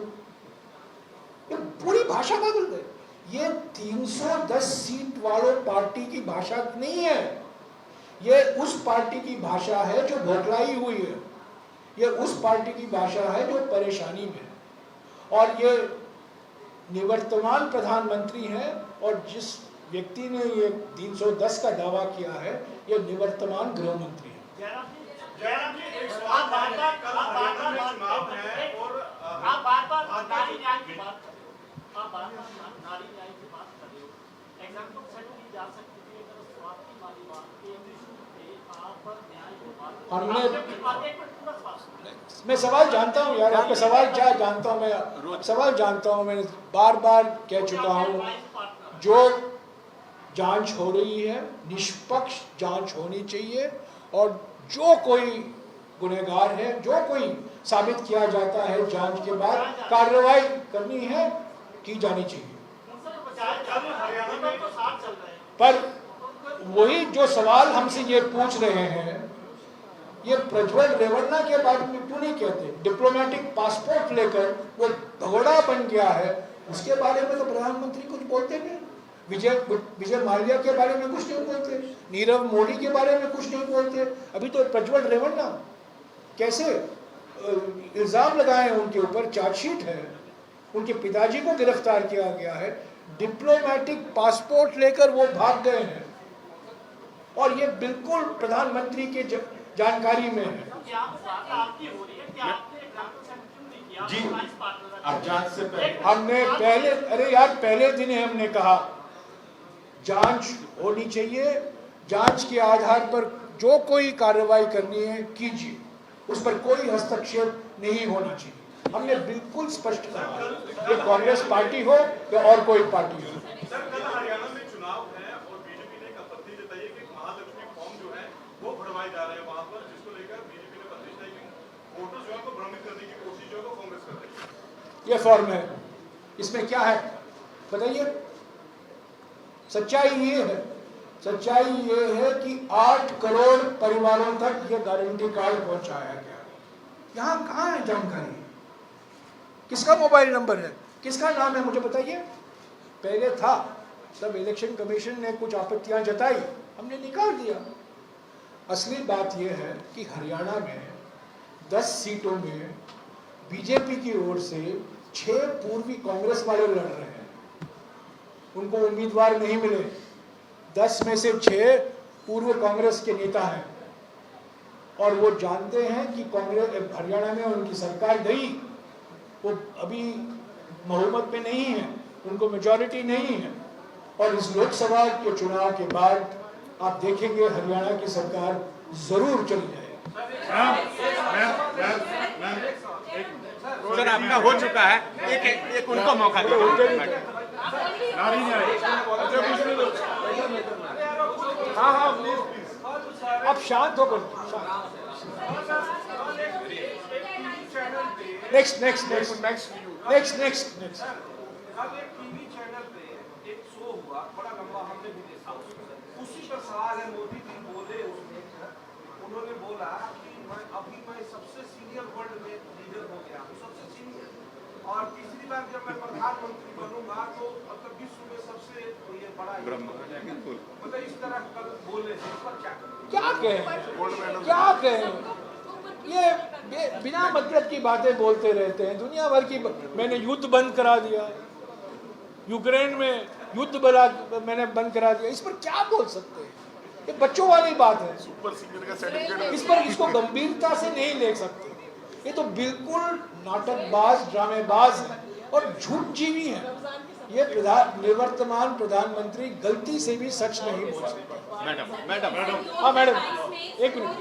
ये पूरी भाषा बदल गई। ये 310 सीट वालों पार्टी की भाषा नहीं है, ये उस पार्टी की भाषा है जो घबराई हुई है, ये उस पार्टी की भाषा है जो परेशानी में है। और ये निवर्तमान प्रधानमंत्री हैं, और जिस व्यक्ति ने ये 310 का दावा किया है, ये निवर्तमान गृह मंत्री है। मैं सवाल जानता हूँ यार, आपका सवाल क्या जानता हूँ मैं, सवाल जानता हूँ, मैंने बार बार कह चुका हूँ, जो जांच हो रही है निष्पक्ष जांच होनी चाहिए, और जो कोई गुनहगार है, जो कोई साबित किया जाता है, जांच के बाद कार्रवाई करनी है, की जानी चाहिए। पर वही जो सवाल हमसे ये पूछ रहे हैं, ये प्रज्वल रेवन्ना के बारे में क्यों नहीं कहते? डिप्लोमेटिक पासपोर्ट लेकर वो भगोड़ा बन गया है, उसके बारे में तो प्रधानमंत्री कुछ बोलते नहीं। विजय माल्या के बारे में कुछ नहीं बोलते, नीरव मोदी के बारे में कुछ नहीं बोलते। अभी तो प्रज्वल रेवन्ना कैसे इल्जाम लगाए हैं उनके ऊपर, चार्जशीट है, उनके पिताजी को गिरफ्तार किया गया है, डिप्लोमेटिक पासपोर्ट लेकर वो भाग गए हैं, और ये बिल्कुल प्रधानमंत्री के जानकारी में है। जी, अब जांच से पहले हमने पहले, अरे यार, पहले दिन ही हमने कहा जांच होनी चाहिए, जांच के आधार पर जो कोई कार्रवाई करनी है कीजिए, उस पर कोई हस्तक्षेप नहीं होना चाहिए। हमने बिल्कुल स्पष्ट कहा, ये कांग्रेस पार्टी हो या और कोई पार्टी हो। सर, कल हरियाणा में चुनाव है और बीजेपी ने एक आपत्ति जताई जमाए जा रहे हैं वहां पर, जिसको लेकर बीजेपी ने प्रतिष्ठा की वोटर्स जो है को भ्रमित करने की कोशिश जो है वो कांग्रेस कर रही है। ये फॉर्म है, इसमें क्या है बताइए। सच्चाई ये है कि 8 करोड़ परिवारों तक ये गारंटी कार्ड पहुंचाया गया। यहाँ कहाँ है जानकारी? किसका मोबाइल नंबर है, किसका नाम है, मुझे बताइए। पहले था, तब इलेक्शन कमीशन ने कुछ आपत्तियां जताई, हमने निकाल दिया। असली बात यह है कि हरियाणा में 10 सीटों में बीजेपी की ओर से 6 पूर्वी कांग्रेस वाले लड़ रहे हैं, उनको उम्मीदवार नहीं मिले। 10 में से 6 पूर्व कांग्रेस के नेता हैं और वो जानते हैं कि कांग्रेस हरियाणा में उनकी सरकार गई, वो अभी बहुमत में नहीं है, उनको मेजॉरिटी नहीं है। और इस लोकसभा के चुनाव के बाद आप देखेंगे हरियाणा की सरकार जरूर चली जाएगी। सर आपका हो चुका है, एक उनको मौका दो। हाँ अब शांत होकर नेक्स्ट कल एक टीवी चैनल पे एक शो हुआ, बड़ा लंबा, हमने भी देखा। उसी पर सवाल है, मोदी जी बोले उसमें, उन्होंने बोला कि मैं सबसे सीनियर वर्ल्ड में लीडर हो गया, सबसे सीनियर, और तीसरी बार जब मैं प्रधानमंत्री बनूंगा तो मतलब विश्व में सबसे ये बड़ा, मतलब इस तरह कल बोले। इस पर क्या कहें ये बिना मतलब की बातें बोलते रहते हैं, दुनिया भर की। मैंने युद्ध बंद करा दिया, यूक्रेन में युद्ध मैंने बंद करा दिया, इस पर क्या बोल सकते हैं? ये बच्चों वाली बात है, सुपर सीनियर का सर्टिफिकेट इस पर इसको गंभीरता से नहीं ले सकते। ये तो बिल्कुल नाटकबाज, ड्रामेबाज है और झूठजीवी है। ये निवर्तमान प्रधानमंत्री गलती से भी सच नहीं बोल सकते। मैडम हाँ मैडम, एक मिनट।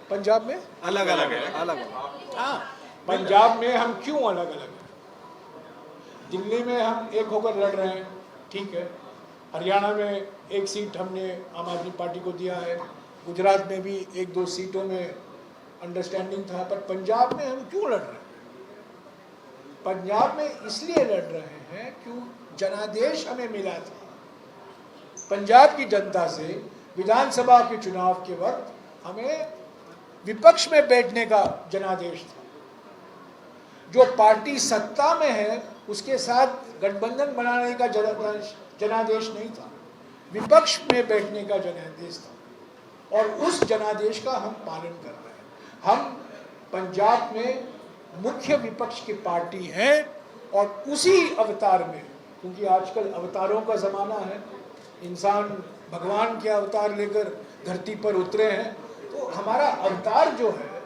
पंजाब में अलग अलग है, हाँ, पंजाब में हम क्यों अलग अलग हैं? दिल्ली में हम एक होकर लड़ रहे हैं, ठीक है। हरियाणा में एक सीट हमने आम आदमी पार्टी को दिया है, गुजरात में भी 1-2 सीटों में अंडरस्टैंडिंग था, पर पंजाब में हम क्यों लड़ रहे हैं? पंजाब में इसलिए लड़ रहे हैं क्यों जनादेश हमें मिला था पंजाब की जनता से। विधानसभा के चुनाव के वक्त हमें विपक्ष में बैठने का जनादेश था। जो पार्टी सत्ता में है उसके साथ गठबंधन बनाने का जनादेश नहीं था, विपक्ष में बैठने का जनादेश था, और उस जनादेश का हम पालन कर रहे हैं। हम पंजाब में मुख्य विपक्ष की पार्टी हैं और उसी अवतार में, क्योंकि आजकल अवतारों का ज़माना है, इंसान भगवान के अवतार लेकर धरती पर उतरे हैं, तो हमारा अवतार जो है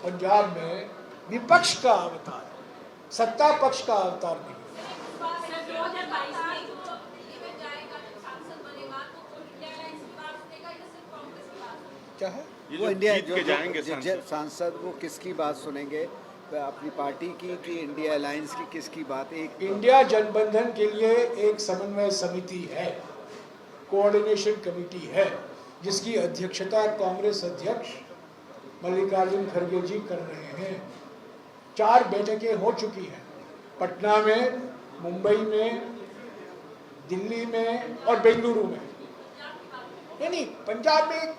पंजाब में विपक्ष का अवतार है, सत्ता पक्ष का अवतार नहीं। क्या है वो इंडिया जीत के जाएंगे सांसद, वो किसकी बात सुनेंगे, अपनी पार्टी की कि इंडिया अलायंस की, किसकी बात? एक इंडिया जनबंधन के लिए एक समन्वय समिति है, कोऑर्डिनेशन कमेटी है, जिसकी अध्यक्षता कांग्रेस अध्यक्ष मल्लिकार्जुन खड़गे जी कर रहे हैं। 4 बैठकें हो चुकी हैं, पटना में, मुंबई में, दिल्ली में और बेंगलुरु में। नहीं, पंजाब में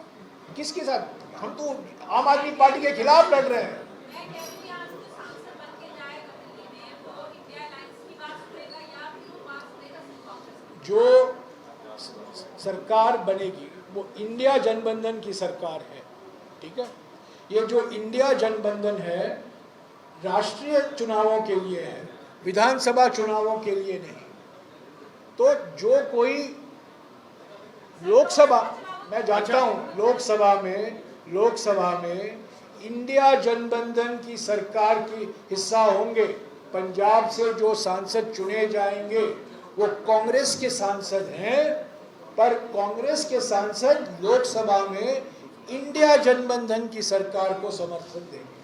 किसके साथ? हम तो आम आदमी पार्टी के खिलाफ लड़ रहे हैं। जो सरकार बनेगी वो इंडिया जनबंधन की सरकार है, ठीक है। ये जो इंडिया जनबंधन है राष्ट्रीय चुनावों के लिए है, विधानसभा चुनावों के लिए नहीं। तो जो कोई लोकसभा, मैं जानता हूँ लोकसभा में इंडिया जनबंधन की सरकार की हिस्सा होंगे। पंजाब से जो सांसद चुने जाएंगे वो कांग्रेस के सांसद हैं, पर कांग्रेस के सांसद लोकसभा में इंडिया जनबंधन की सरकार को समर्थन देंगे।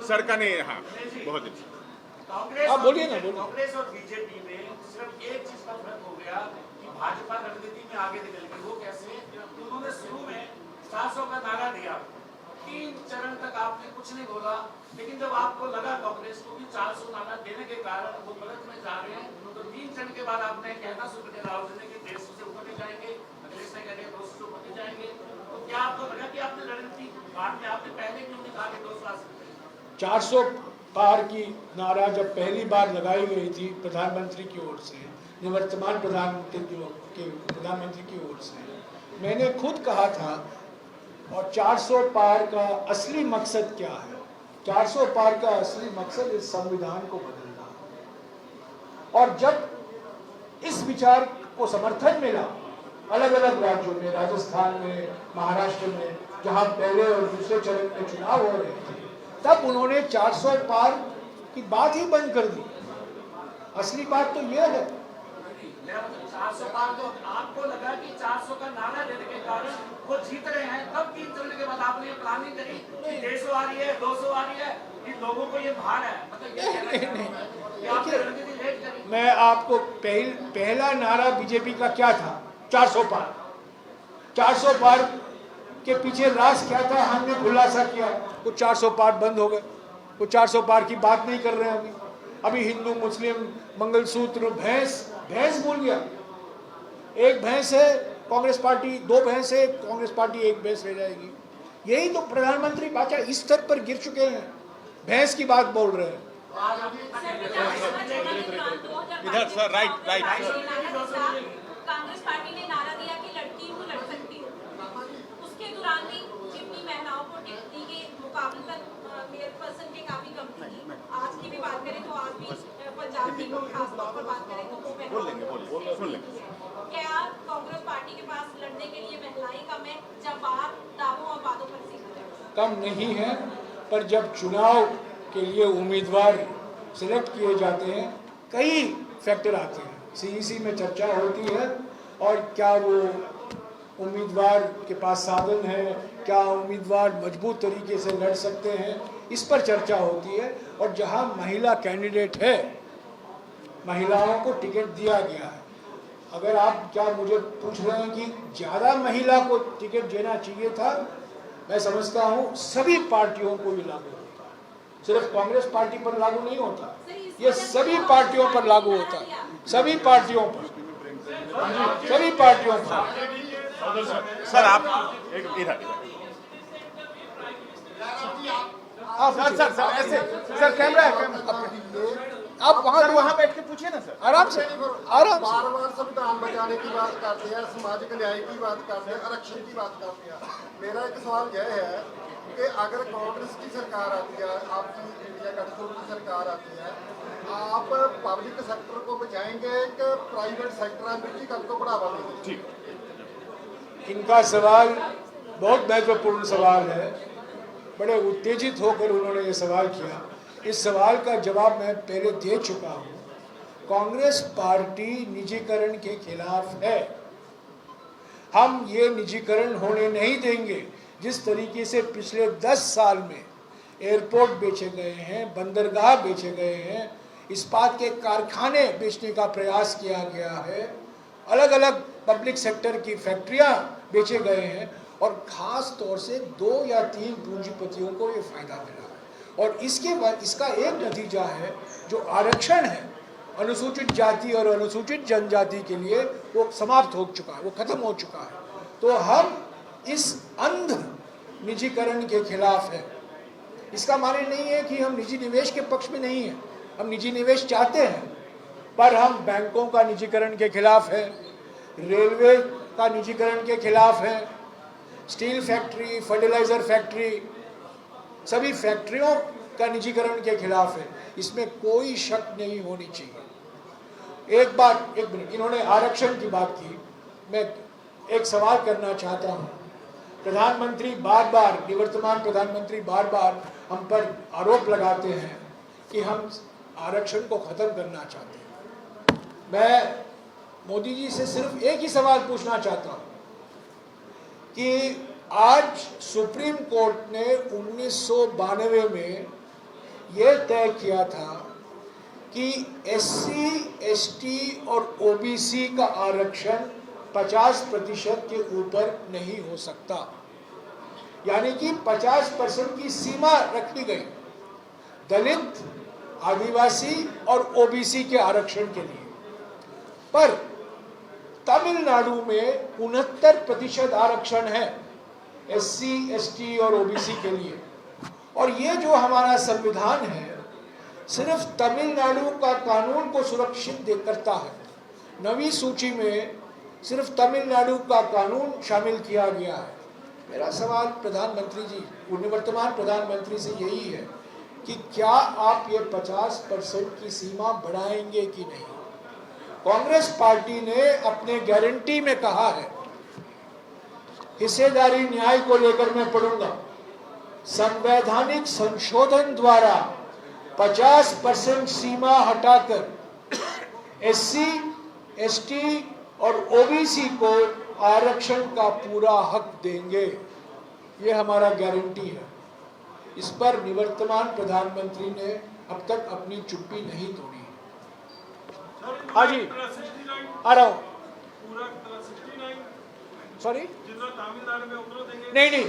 सर का नहीं, हाँ बहुत अच्छा। आप बोलिए ना, बोलिए। कांग्रेस और बीजेपी में सिर्फ एक चीज का फर्क हो गया कि भाजपा रणनीति में आगे निकल गई। वो कैसे? कि उन्होंने शुरू में 700 का नारा दिया, 3 चरण तक आपने कुछ नहीं बोला, लेकिन जब आपको लगा कांग्रेस को भी 400 नारा देने के कारण वो गलत में जा रहे हैं, तो 3 चरण के बाद आपने कहना शुरू किया राहुल जी ने कि 150 से ऊपर नहीं जाएंगे, अखिलेश ने कह दिया 200 से ऊपर नहीं जाएंगे। तो क्या आपको लगा कि आपने रणनीति बाद में आपने पहले क्यों नहीं कहा कि 200 आ सकते हैं? 400 पार की नारा जब पहली बार लगाई गई थी प्रधानमंत्री की ओर से, निवर्तमान प्रधानमंत्री की ओर से, मैंने खुद कहा था, और 400 पार का असली मकसद क्या है? 400 पार का असली मकसद इस संविधान को बदलना है। और जब इस विचार को समर्थन मिला अलग अलग राज्यों में, राजस्थान में, महाराष्ट्र में, जहां पहले और दूसरे चरण में चुनाव हो रहे थे, तब उन्होंने 400 पार की बात ही बंद कर दी। असली बात तो यह है। 400 पार तो आपको लगा कि 400 का नारा देने के कारण वो जीत रहे हैं, तब 3 चरण के बाद आपने प्लानिंग करी कि 150 आ रही है, 200 आ रही है, कि लोगों को ये भार है, मतलब ये कहना चाह रहे हैं कि आपने रणनीति लेट करी। मैं आपको पहला नारा बीजेपी का क्या था? 400 पार। 400 पार के पीछे राज क्या था, हमने खुलासा किया। वो 400 पार बंद हो गए, वो 400 पार की बात नहीं कर रहे हैं अभी हिंदू मुस्लिम मंगलसूत्र, भैंस भूल गया। एक भैंस है कांग्रेस पार्टी, 2 भैंस है कांग्रेस पार्टी, 1 भैंस रह जाएगी। यही तो प्रधानमंत्री बाचा इस स्तर पर गिर चुके हैं, भैंस की बात बोल रहे हैं। इधर सर, राइट। कांग्रेस पार्टी ने नारा दिया कि लड़की हूँ लड़ सकती हूँ। उसके दौरान भी जितनी महिलाओं को टिकटी के मुकाबले मेयर पर्सन के काफी कम थी। आज की भी बात करें तो आज भी पंजाब की खासतौर पर बात करें तो वो महिलाओं, क्या कांग्रेस पार्टी के पास लड़ने के लिए महिलाएं कम है, जब बात दावों और वादों पर कम नहीं है, पर जब चुनाव के लिए उम्मीदवार सिलेक्ट किए जाते हैं, कई फैक्टर आते हैं। सीईसी में चर्चा होती है, और क्या वो उम्मीदवार के पास साधन है, क्या उम्मीदवार मजबूत तरीके से लड़ सकते हैं, इस पर चर्चा होती है। और जहां महिला कैंडिडेट है, महिलाओं को टिकट दिया गया है। अगर आप क्या मुझे पूछ रहे हैं कि ज़्यादा महिला को टिकट देना चाहिए था, मैं समझता हूं सभी पार्टियों को ये लागू होता है, सिर्फ कांग्रेस पार्टी पर लागू नहीं होता, ये सभी पार्टियों पर लागू होता है, सभी पार्टियों पर। सर आप इधर सर ऐसे सर, कैमरा है, आप वहाँ बैठ के पूछिए ना सर, आराम से। बार बार संविधान बचाने की बात करते हैं, सामाजिक न्याय की बात करते हैं, आरक्षण की बात करते हैं। मेरा एक सवाल यह है कि अगर कांग्रेस की सरकार आती है, आपकी इंडिया गठबंधन की सरकार आती है, आप पब्लिक सेक्टर को बचाएंगे कि प्राइवेट सेक्टर निजीकरण को बढ़ावा देंगे? ठीक। इनका सवाल बहुत महत्वपूर्ण सवाल है, बड़े उत्तेजित होकर उन्होंने ये सवाल किया। इस सवाल का जवाब मैं पहले दे चुका हूँ। कांग्रेस पार्टी निजीकरण के खिलाफ है। हम ये निजीकरण होने नहीं देंगे। जिस तरीके से पिछले 10 साल में एयरपोर्ट बेचे गए हैं, बंदरगाह बेचे गए हैं, इस्पात के कारखाने बेचने का प्रयास किया गया है, अलग अलग पब्लिक सेक्टर की फैक्ट्रियां बेचे गए हैं, और ख़ास तौर से 2 या 3 पूंजीपतियों को ये फ़ायदा मिला है। और इसके बाद इसका एक नतीजा है, जो आरक्षण है अनुसूचित जाति और अनुसूचित जनजाति के लिए, वो समाप्त हो चुका है, वो ख़त्म हो चुका है। तो हम इस अंध निजीकरण के खिलाफ है। इसका माने नहीं है कि हम निजी निवेश के पक्ष में नहीं हैं, हम निजी निवेश चाहते हैं, पर हम बैंकों का निजीकरण के खिलाफ है, रेलवे का निजीकरण के खिलाफ है, स्टील फैक्ट्री, फर्टिलाइज़र फैक्ट्री, सभी फैक्ट्रियों का निजीकरण के खिलाफ है। इसमें कोई शक नहीं होनी चाहिए। एक मिनट, इन्होंने आरक्षण की बात की, मैं एक सवाल करना चाहता हूँ। प्रधानमंत्री बार-बार, निवर्तमान प्रधानमंत्री बार-बार हम पर आरोप लगाते हैं कि हम आरक्षण को ख़त्म करना चाहते हैं। मैं मोदी जी से सिर्फ एक ही सवाल पूछना चाहता हूँ कि आज सुप्रीम कोर्ट ने 1992 में यह तय किया था कि SC, ST और OBC का आरक्षण 50% के ऊपर नहीं हो सकता, यानी कि 50% की सीमा रखी गई दलित, आदिवासी और OBC के आरक्षण के लिए। पर तमिलनाडु में 69% आरक्षण है SC, ST और OBC के लिए। और ये जो हमारा संविधान है सिर्फ तमिलनाडु का कानून को सुरक्षित करता है। नवी सूची में सिर्फ तमिलनाडु का कानून शामिल किया गया है। मेरा सवाल प्रधानमंत्री जी, निवर्तमान प्रधानमंत्री से यही है कि क्या आप ये 50% की सीमा बढ़ाएंगे कि नहीं? कांग्रेस पार्टी ने अपने गारंटी में कहा है, हिस्सेदारी न्याय को लेकर मैं पढ़ूंगा, संवैधानिक संशोधन द्वारा 50% सीमा हटाकर SC, ST और OBC को आरक्षण का पूरा हक देंगे। ये हमारा गारंटी है। इस पर निवर्तमान प्रधानमंत्री ने अब तक अपनी चुप्पी नहीं तोड़ी। हाँ जी, आ रहा हूँ। सॉरी, तमिलनाडु में उतना देंगे? नहीं,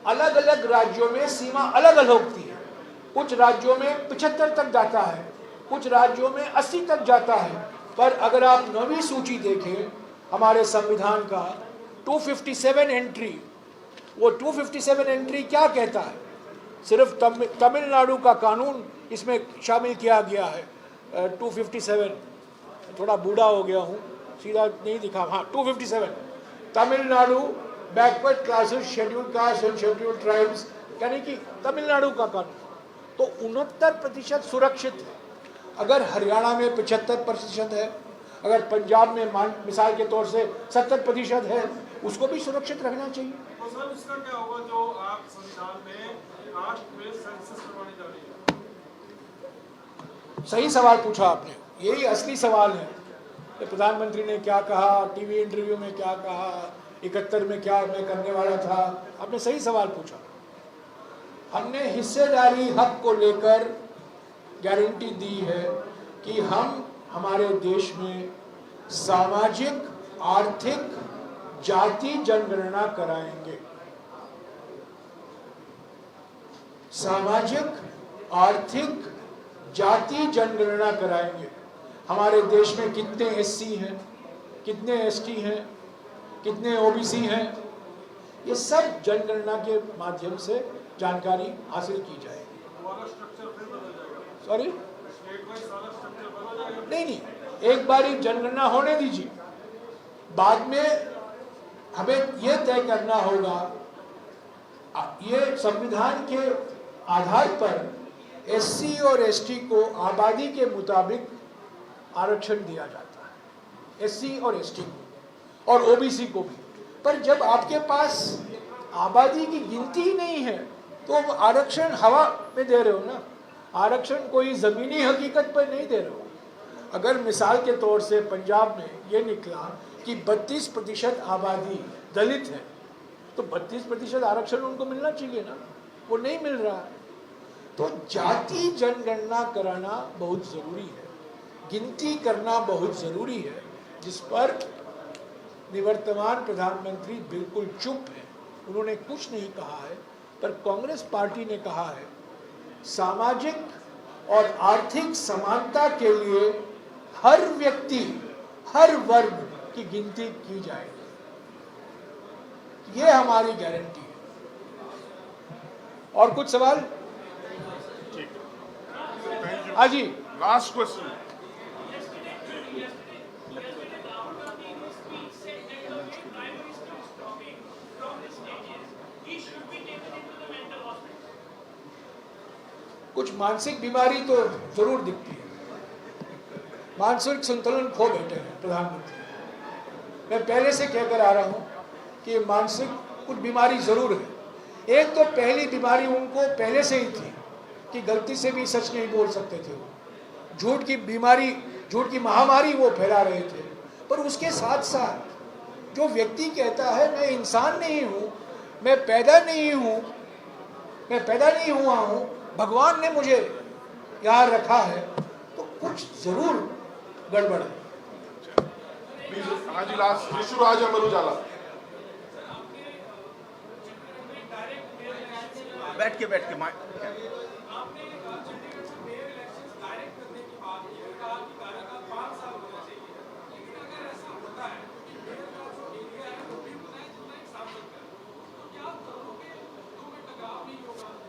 अलग अलग राज्यों में सीमा अलग अलग होती है। कुछ राज्यों में 75 तक जाता है, कुछ राज्यों में 80 तक जाता है। पर अगर आप नवी सूची देखें हमारे संविधान का 257 एंट्री, वो 257 एंट्री क्या कहता है? सिर्फ तमिलनाडु का कानून इसमें शामिल किया गया है। 257, थोड़ा बूढ़ा हो गया हूँ, सीधा नहीं दिखा। हाँ, 257 Tamil Nadu backward classes, scheduled caste and scheduled tribes, यानी कि तमिलनाडु का कानून। तो 69% सुरक्षित है। अगर हरियाणा में 75% है, अगर पंजाब में मिसाल के तौर से 70% है, उसको भी सुरक्षित रखना चाहिए। तो सर इसका क्या होगा जो आप संविधान में कास्ट में सेंसस करवाने जा रही है? सही सवाल पूछा आपने, यही असली सवाल है। तो प्रधानमंत्री ने क्या कहा, टीवी इंटरव्यू में क्या कहा, 71 में क्या मैं करने वाला था, आपने सही सवाल पूछा। हमने हिस्सेदारी हक को लेकर गारंटी दी है कि हम हमारे देश में सामाजिक, आर्थिक, जाति जनगणना कराएंगे। सामाजिक, आर्थिक, जाति जनगणना कराएंगे। हमारे देश में कितने SC हैं, कितने ST हैं, कितने OBC हैं, ये सब जनगणना के माध्यम से जानकारी हासिल की जाएगी। सॉरी, नहीं, एक बारी जनगणना होने दीजिए, बाद में हमें यह तय करना होगा। ये संविधान के आधार पर SC और ST को आबादी के मुताबिक आरक्षण दिया जाता है, SC और ST को, और OBC को भी। पर जब आपके पास आबादी की गिनती ही नहीं है तो आरक्षण हवा में दे रहे हो ना, आरक्षण कोई ज़मीनी हकीकत पर नहीं दे रहे हो। अगर मिसाल के तौर से पंजाब में ये निकला कि 32% आबादी दलित है, तो 32% आरक्षण उनको मिलना चाहिए ना, वो नहीं मिल रहा है। तो जाति जनगणना कराना बहुत ज़रूरी है, गिनती करना बहुत ज़रूरी है, जिस पर निवर्तमान प्रधानमंत्री बिल्कुल चुप है, उन्होंने कुछ नहीं कहा है। पर कांग्रेस पार्टी ने कहा है सामाजिक और आर्थिक समानता के लिए हर व्यक्ति, हर वर्ग की गिनती की जाएगी। ये हमारी गारंटी है। और कुछ सवाल? हाँ जी, लास्ट क्वेश्चन। कुछ मानसिक बीमारी तो जरूर दिखती है, मानसिक संतुलन खो बैठे हैं प्रधानमंत्री। मैं पहले से कहकर आ रहा हूं कि मानसिक कुछ बीमारी जरूर है। एक तो पहली बीमारी उनको पहले से ही थी कि गलती से भी सच नहीं बोल सकते थे, वो झूठ की बीमारी, झूठ की महामारी वो फैला रहे थे। पर उसके साथ साथ जो व्यक्ति कहता है मैं इंसान नहीं हूँ, मैं पैदा नहीं हुआ हूँ, भगवान ने मुझे यहाँ रखा है, तो कुछ जरूर गड़बड़ है। हाँ जी, लास्ट इशू आज अमर उजाला। बैठ के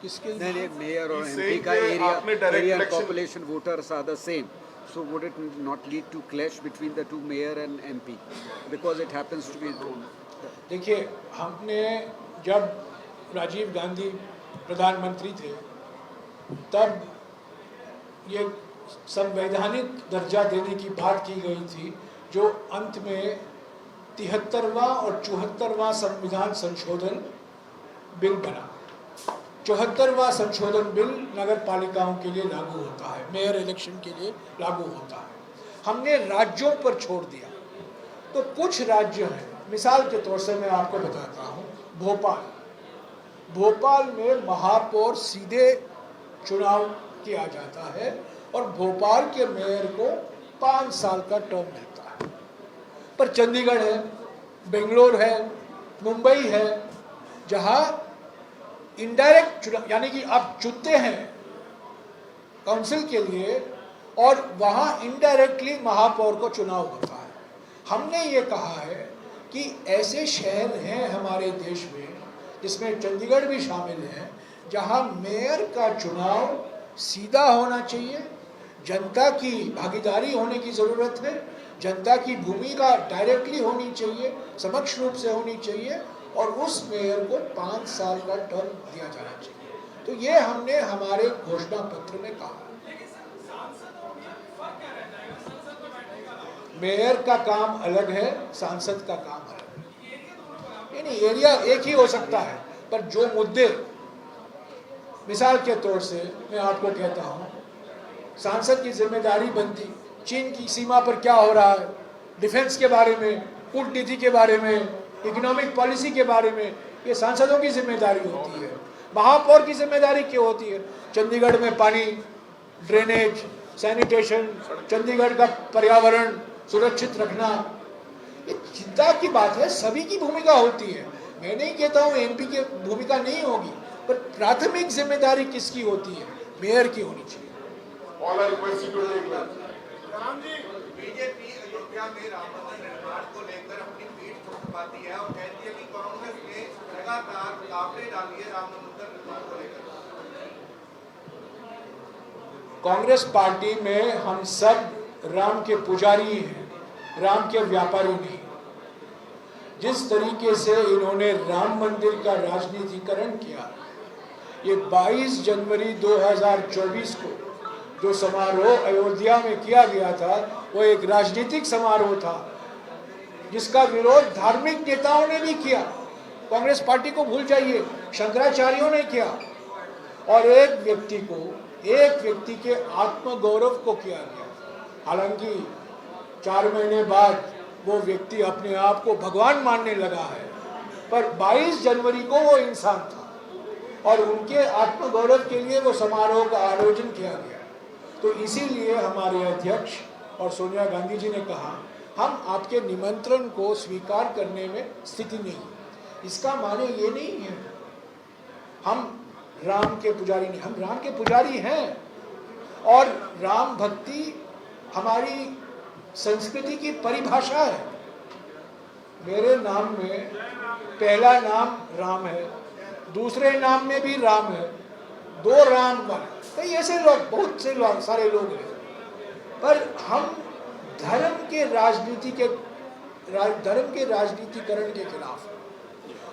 किसके नहीं, मेयर और He's एमपी saying का कि आपने direct area election- population voters are the same, so would it not lead to clash between the two mayor and MP because it happens to be देखिए, हमने जब राजीव गांधी प्रधानमंत्री थे तब ये संवैधानिक दर्जा देने की बात की गई थी, जो अंत में 73वां और 74वां संविधान संशोधन बिल बना। 74वां संशोधन बिल नगर पालिकाओं के लिए लागू होता है, मेयर इलेक्शन के लिए लागू होता है। हमने राज्यों पर छोड़ दिया। तो कुछ राज्य हैं, मिसाल के तौर से मैं आपको बताता हूँ, भोपाल में महापौर सीधे चुनाव किया जाता है और भोपाल के मेयर को 5 साल का टर्म मिलता है। पर चंडीगढ़ है, बेंगलोर है, मुंबई है, जहां इनडायरेक्ट चुनाव, यानी कि आप चुनते हैं काउंसिल के लिए और वहां इनडायरेक्टली महापौर को चुनाव होता है। हमने ये कहा है कि ऐसे शहर हैं हमारे देश में, जिसमें चंडीगढ़ भी शामिल है, जहां मेयर का चुनाव सीधा होना चाहिए, जनता की भागीदारी होने की ज़रूरत है, जनता की भूमिका डायरेक्टली होनी चाहिए, समक्ष रूप से होनी चाहिए, और उस मेयर को 5 साल का टर्म दिया जाना चाहिए। तो ये हमने हमारे घोषणा पत्र में कहा। मेयर का काम अलग है, सांसद का काम अलग है। नहीं, एरिया एक ही हो सकता है, पर जो मुद्दे, मिसाल के तौर से मैं आपको कहता हूँ, सांसद की जिम्मेदारी बनती चीन की सीमा पर क्या हो रहा है, डिफेंस के बारे में, कूटनीति के बारे में, इकोनॉमिक पॉलिसी के बारे में, ये सांसदों की जिम्मेदारी होती है। महापौर की जिम्मेदारी क्या होती है? चंडीगढ़ में पानी, ड्रेनेज, सैनिटेशन, चंडीगढ़ का पर्यावरण सुरक्षित रखना, ये चिंता की बात है, सभी की भूमिका होती है। मैं नहीं कहता हूँ एमपी की भूमिका नहीं होगी, पर प्राथमिक जिम्मेदारी किसकी होती है? मेयर की होनी चाहिए। राम जी, बीजेपी अयोध्या में राम मंदिर निर्माण को लेकर अपनी पीठ थपथपाती है और कहती है कि कांग्रेस ने लगातार रुकावटें डाली है राम मंदिर निर्माण को लेकर। कांग्रेस पार्टी में हम सब राम के पुजारी हैं, राम के व्यापारी नहीं। जिस तरीके से इन्होंने राम मंदिर का राजनीतिकरण किया, ये 22 जनवरी 2024 को जो समारोह अयोध्या में किया गया था, वो एक राजनीतिक समारोह था, जिसका विरोध धार्मिक नेताओं ने भी किया। कांग्रेस पार्टी को भूल जाइए, शंकराचार्यों ने किया, और एक व्यक्ति के आत्मगौरव को किया गया। हालांकि 4 महीने बाद वो व्यक्ति अपने आप को भगवान मानने लगा है, पर 22 जनवरी को वो इंसान था और उनके आत्मगौरव के लिए वो समारोह का आयोजन किया गया। तो इसीलिए हमारे अध्यक्ष और सोनिया गांधी जी ने कहा, हम आपके निमंत्रण को स्वीकार करने में स्थिति नहीं। इसका माने ये नहीं है हम राम के पुजारी नहीं, हम राम के पुजारी हैं, और राम भक्ति हमारी संस्कृति की परिभाषा है। मेरे नाम में पहला नाम राम है, दूसरे नाम में भी राम है, 2 राम कई ऐसे लोग, बहुत से लोग, सारे लोग हैं। पर हम धर्म के राजनीतिकरण के खिलाफ हैं।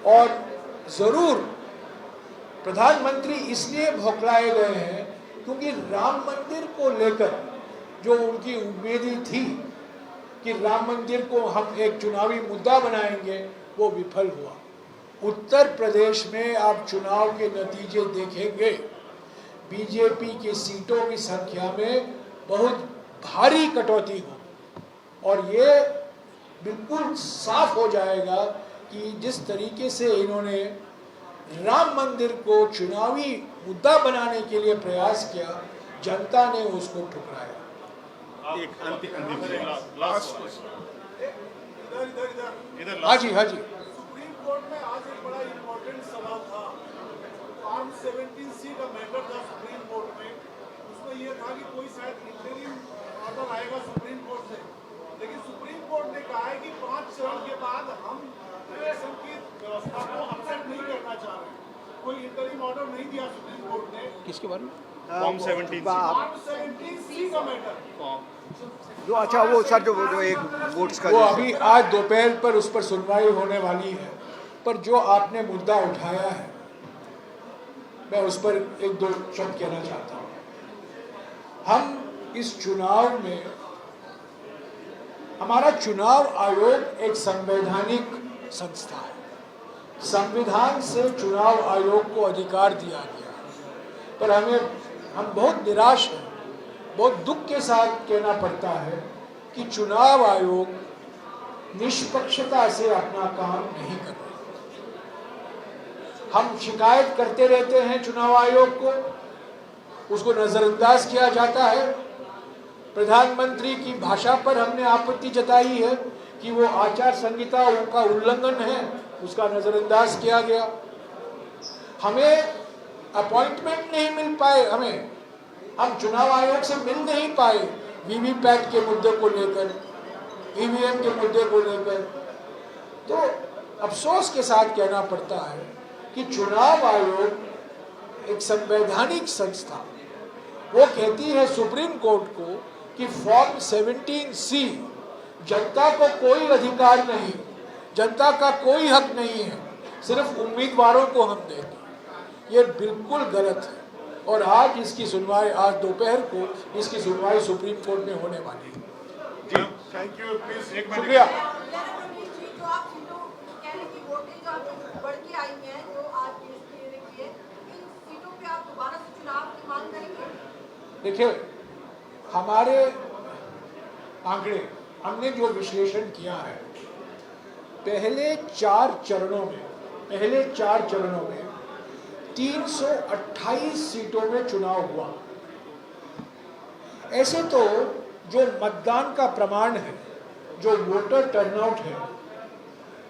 और जरूर प्रधानमंत्री इसलिए भौखलाए गए हैं क्योंकि राम मंदिर को लेकर जो उनकी उम्मीदें थी कि राम मंदिर को हम एक चुनावी मुद्दा बनाएंगे, वो विफल हुआ। उत्तर प्रदेश में आप चुनाव के नतीजे देखेंगे, बीजेपी की सीटों की संख्या में बहुत भारी कटौती हो, और ये बिल्कुल साफ हो जाएगा कि जिस तरीके से इन्होंने राम मंदिर को चुनावी मुद्दा बनाने के लिए प्रयास किया, जनता ने उसको ठुकराया। एक अंतिम लास्ट इधर हाँ जी, हाँ जी। सुप्रीम कोर्ट में आज एक बड़ा इम्पोर्टेंट सवाल था। आर्म 17 सी का मैटर था सुप्रीम कोर्ट में। उसमें यह था कि कोई शायद इंटरिम ऑर्डर आएगा सुप्रीम कोर्ट से, लेकिन सुप्रीम कोर्ट ने कहा है कि 5 चरण के बाद हम इलेक्शन की व्यवस्था को अपसेट नहीं करना चाह रहे। कोई इंटरिम ऑर्डर नहीं दिया सुप्रीम कोर्ट ने। किसके बारे में? फॉर्म 17 आर्म 17 सी का मैटर जो अच्छा वो सर जो एक वोट्स का वो जैसे- अभी आज दोपहर पर उस पर सुनवाई होने वाली है। पर जो आपने मुद्दा उठाया है, मैं उस पर एक दो शब्द कहना चाहता हूँ। हम इस चुनाव में, हमारा चुनाव आयोग एक संवैधानिक संस्था है। संविधान से चुनाव आयोग को अधिकार दिया गया है। पर हम बहुत निराश हैं, बहुत दुख के साथ कहना पड़ता है कि चुनाव आयोग निष्पक्षता से अपना काम नहीं कर रहा। हम शिकायत करते रहते हैं चुनाव आयोग को, उसको नजरअंदाज किया जाता है। प्रधानमंत्री की भाषा पर हमने आपत्ति जताई है कि वो आचार संहिता का उल्लंघन है, उसका नजरअंदाज किया गया। हमें अपॉइंटमेंट नहीं मिल पाए, हम चुनाव आयोग से मिल नहीं पाए वीवीपैट के मुद्दे को लेकर, ईवीएम के मुद्दे को लेकर। तो अफसोस के साथ कहना पड़ता है कि चुनाव आयोग एक संवैधानिक संस्था, वो कहती है सुप्रीम कोर्ट को कि फॉर्म 17 सी जनता को कोई अधिकार नहीं, जनता का कोई हक नहीं है, सिर्फ उम्मीदवारों को हम देंगे। ये बिल्कुल गलत है और आज इसकी सुनवाई, आज दोपहर को इसकी सुनवाई सुप्रीम कोर्ट में होने वाली है। जी थैंक यू प्लीज एक मिनट शुक्रिया। जो आप सीटों कह रहे कि वोटें जो बढ़ के आई हैं, जो आज इन सीटों पे आप दोबारा से चुनाव की मांग करेंगे? देखिए, हमारे आंकड़े, हमने जो विश्लेषण किया है, पहले 4 चरणों में 328 सीटों में चुनाव हुआ। ऐसे तो जो मतदान का प्रमाण है, जो वोटर टर्नआउट है,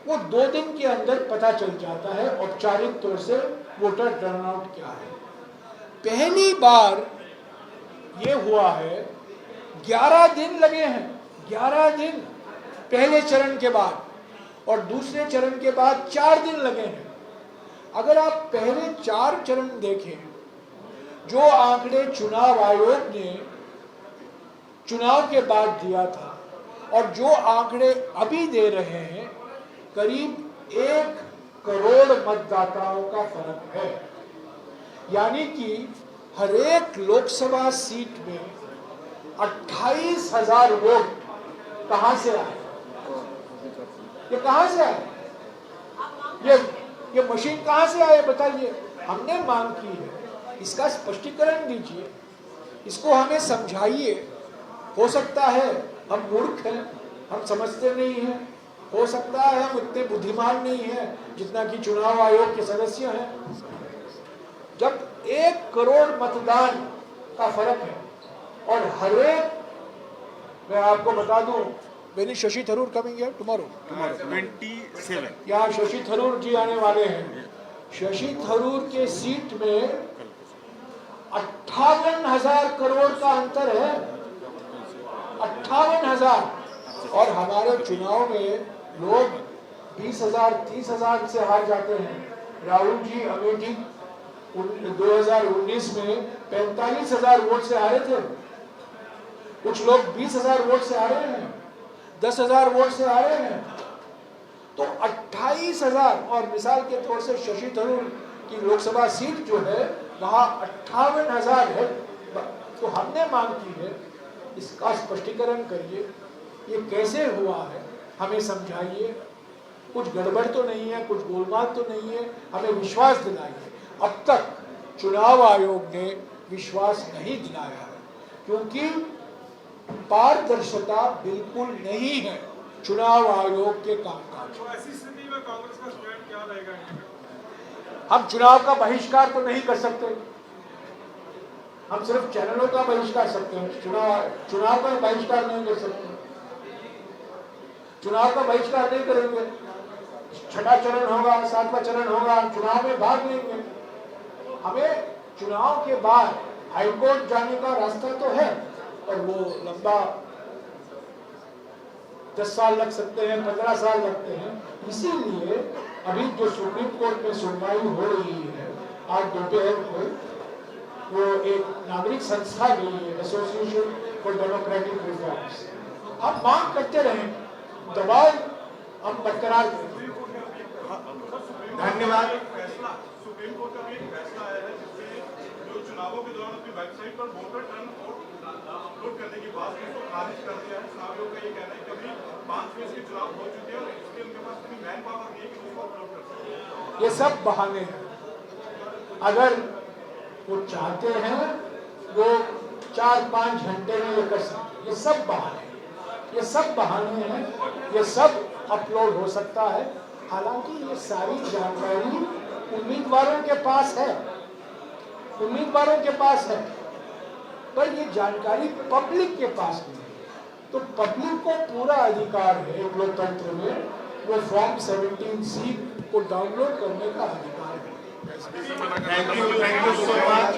वो 2 दिन के अंदर पता चल जाता है औपचारिक तौर से वोटर टर्नआउट क्या है। पहली बार ये हुआ है, 11 दिन लगे हैं, 11 दिन पहले चरण के बाद, और दूसरे चरण के बाद 4 दिन लगे हैं। अगर आप पहले 4 चरण देखें, जो आंकड़े चुनाव आयोग ने चुनाव के बाद दिया था और जो आंकड़े अभी दे रहे हैं, करीब 1 करोड़ मतदाताओं का फर्क है। यानी कि हर एक लोकसभा सीट में 28,000 वोट कहां से आए? ये कहां से आए? ये मशीन कहां से आए बताइए? हमने मांग की है, इसका स्पष्टीकरण दीजिए, इसको हमें समझाइए। हो सकता है हम मूर्ख हैं, हम समझते नहीं हैं, हो सकता है हम उतने बुद्धिमान नहीं हैं जितना कि चुनाव आयोग के सदस्य हैं। जब 1 करोड़ मतदान का फर्क है और हर एक, मैं आपको बता दूं, मैंने शशि थरूर कमिंग है टुमारो 27 यहाँ शशि थरूर जी आने वाले हैं। शशि थरूर के सीट में 58,000 करोड़ का अंतर है, 58,000। और हमारे चुनाव में लोग 20,000 30,000 से हार जाते हैं। राहुल जी अमेठी 2019 में 45,000 वोट से हारे थे, कुछ लोग 20,000 वोट से हारे हैं, 10,000 वोट से हारे हैं। तो 28,000, और मिसाल के तौर से शशि थरूर की लोकसभा सीट जो है वहाँ 58,000 है। तो हमने मांग की है, इसका स्पष्टीकरण करिए, ये कैसे हुआ है, हमें समझाइए। कुछ गड़बड़ तो नहीं है, कुछ गोलमाल तो नहीं है, हमें विश्वास दिलाइए। अब तक चुनाव आयोग ने विश्वास नहीं दिलाया है, क्योंकि पारदर्शिता बिल्कुल नहीं है चुनाव आयोग के कामकाज। तो ऐसी स्थिति में कांग्रेस का स्टैंड क्या रहेगा? हम चुनाव का बहिष्कार तो नहीं कर सकते, हम सिर्फ चैनलों का बहिष्कार सकते हैं, चुनाव का बहिष्कार नहीं कर सकते। चुनाव का बहिष्कार नहीं करेंगे, छठा चरण होगा, सातवां चरण होगा, हम चुनाव में भाग लेंगे। हमें चुनाव के बाद हाईकोर्ट जाने का रास्ता तो है, और वो लंबा 10 साल लग सकते हैं, 15 साल लगते हैं। इसीलिए अभी जो सुप्रीम कोर्ट में सुनवाई हो रही है, आज दोपहर को वो एक नागरिक संस्था भी है, एसोसिएशन फॉर डेमोक्रेटिक रिफॉर्म्स, हम मांग करते रहें, दबाव हम बरकरार करें। धन्यवाद। फैसला सुप्रीम कोर्ट का भी एक फैसला आया है जिसमें जो चुनावों के दौरान अपनी वेबसाइट पर वोटर टर्न अपलोड करने की बात है उसको खारिज कर दिया है। चुनावियों का ये कहना है कि अभी 5 फेज के चुनाव हो चुके हैं और इसलिए उनके पास इतनी मैन पावर नहीं है कि उसको अपलोड कर सकें। ये सब बहाने हैं। अगर वो चाहते हैं वो 4-5 घंटे में ये कर सकते, ये सब बहाने हैं, ये सब बहाने हैं, ये सब अपलोड हो सकता है। हालांकि ये सारी जानकारी उम्मीदवारों के पास है, उम्मीदवारों के पास है, पर ये जानकारी पब्लिक के पास नहीं है। तो पब्लिक को पूरा अधिकार है एक लोकतंत्र में, वो फॉर्म 17C को डाउनलोड करने का अधिकार है। Thank you so much.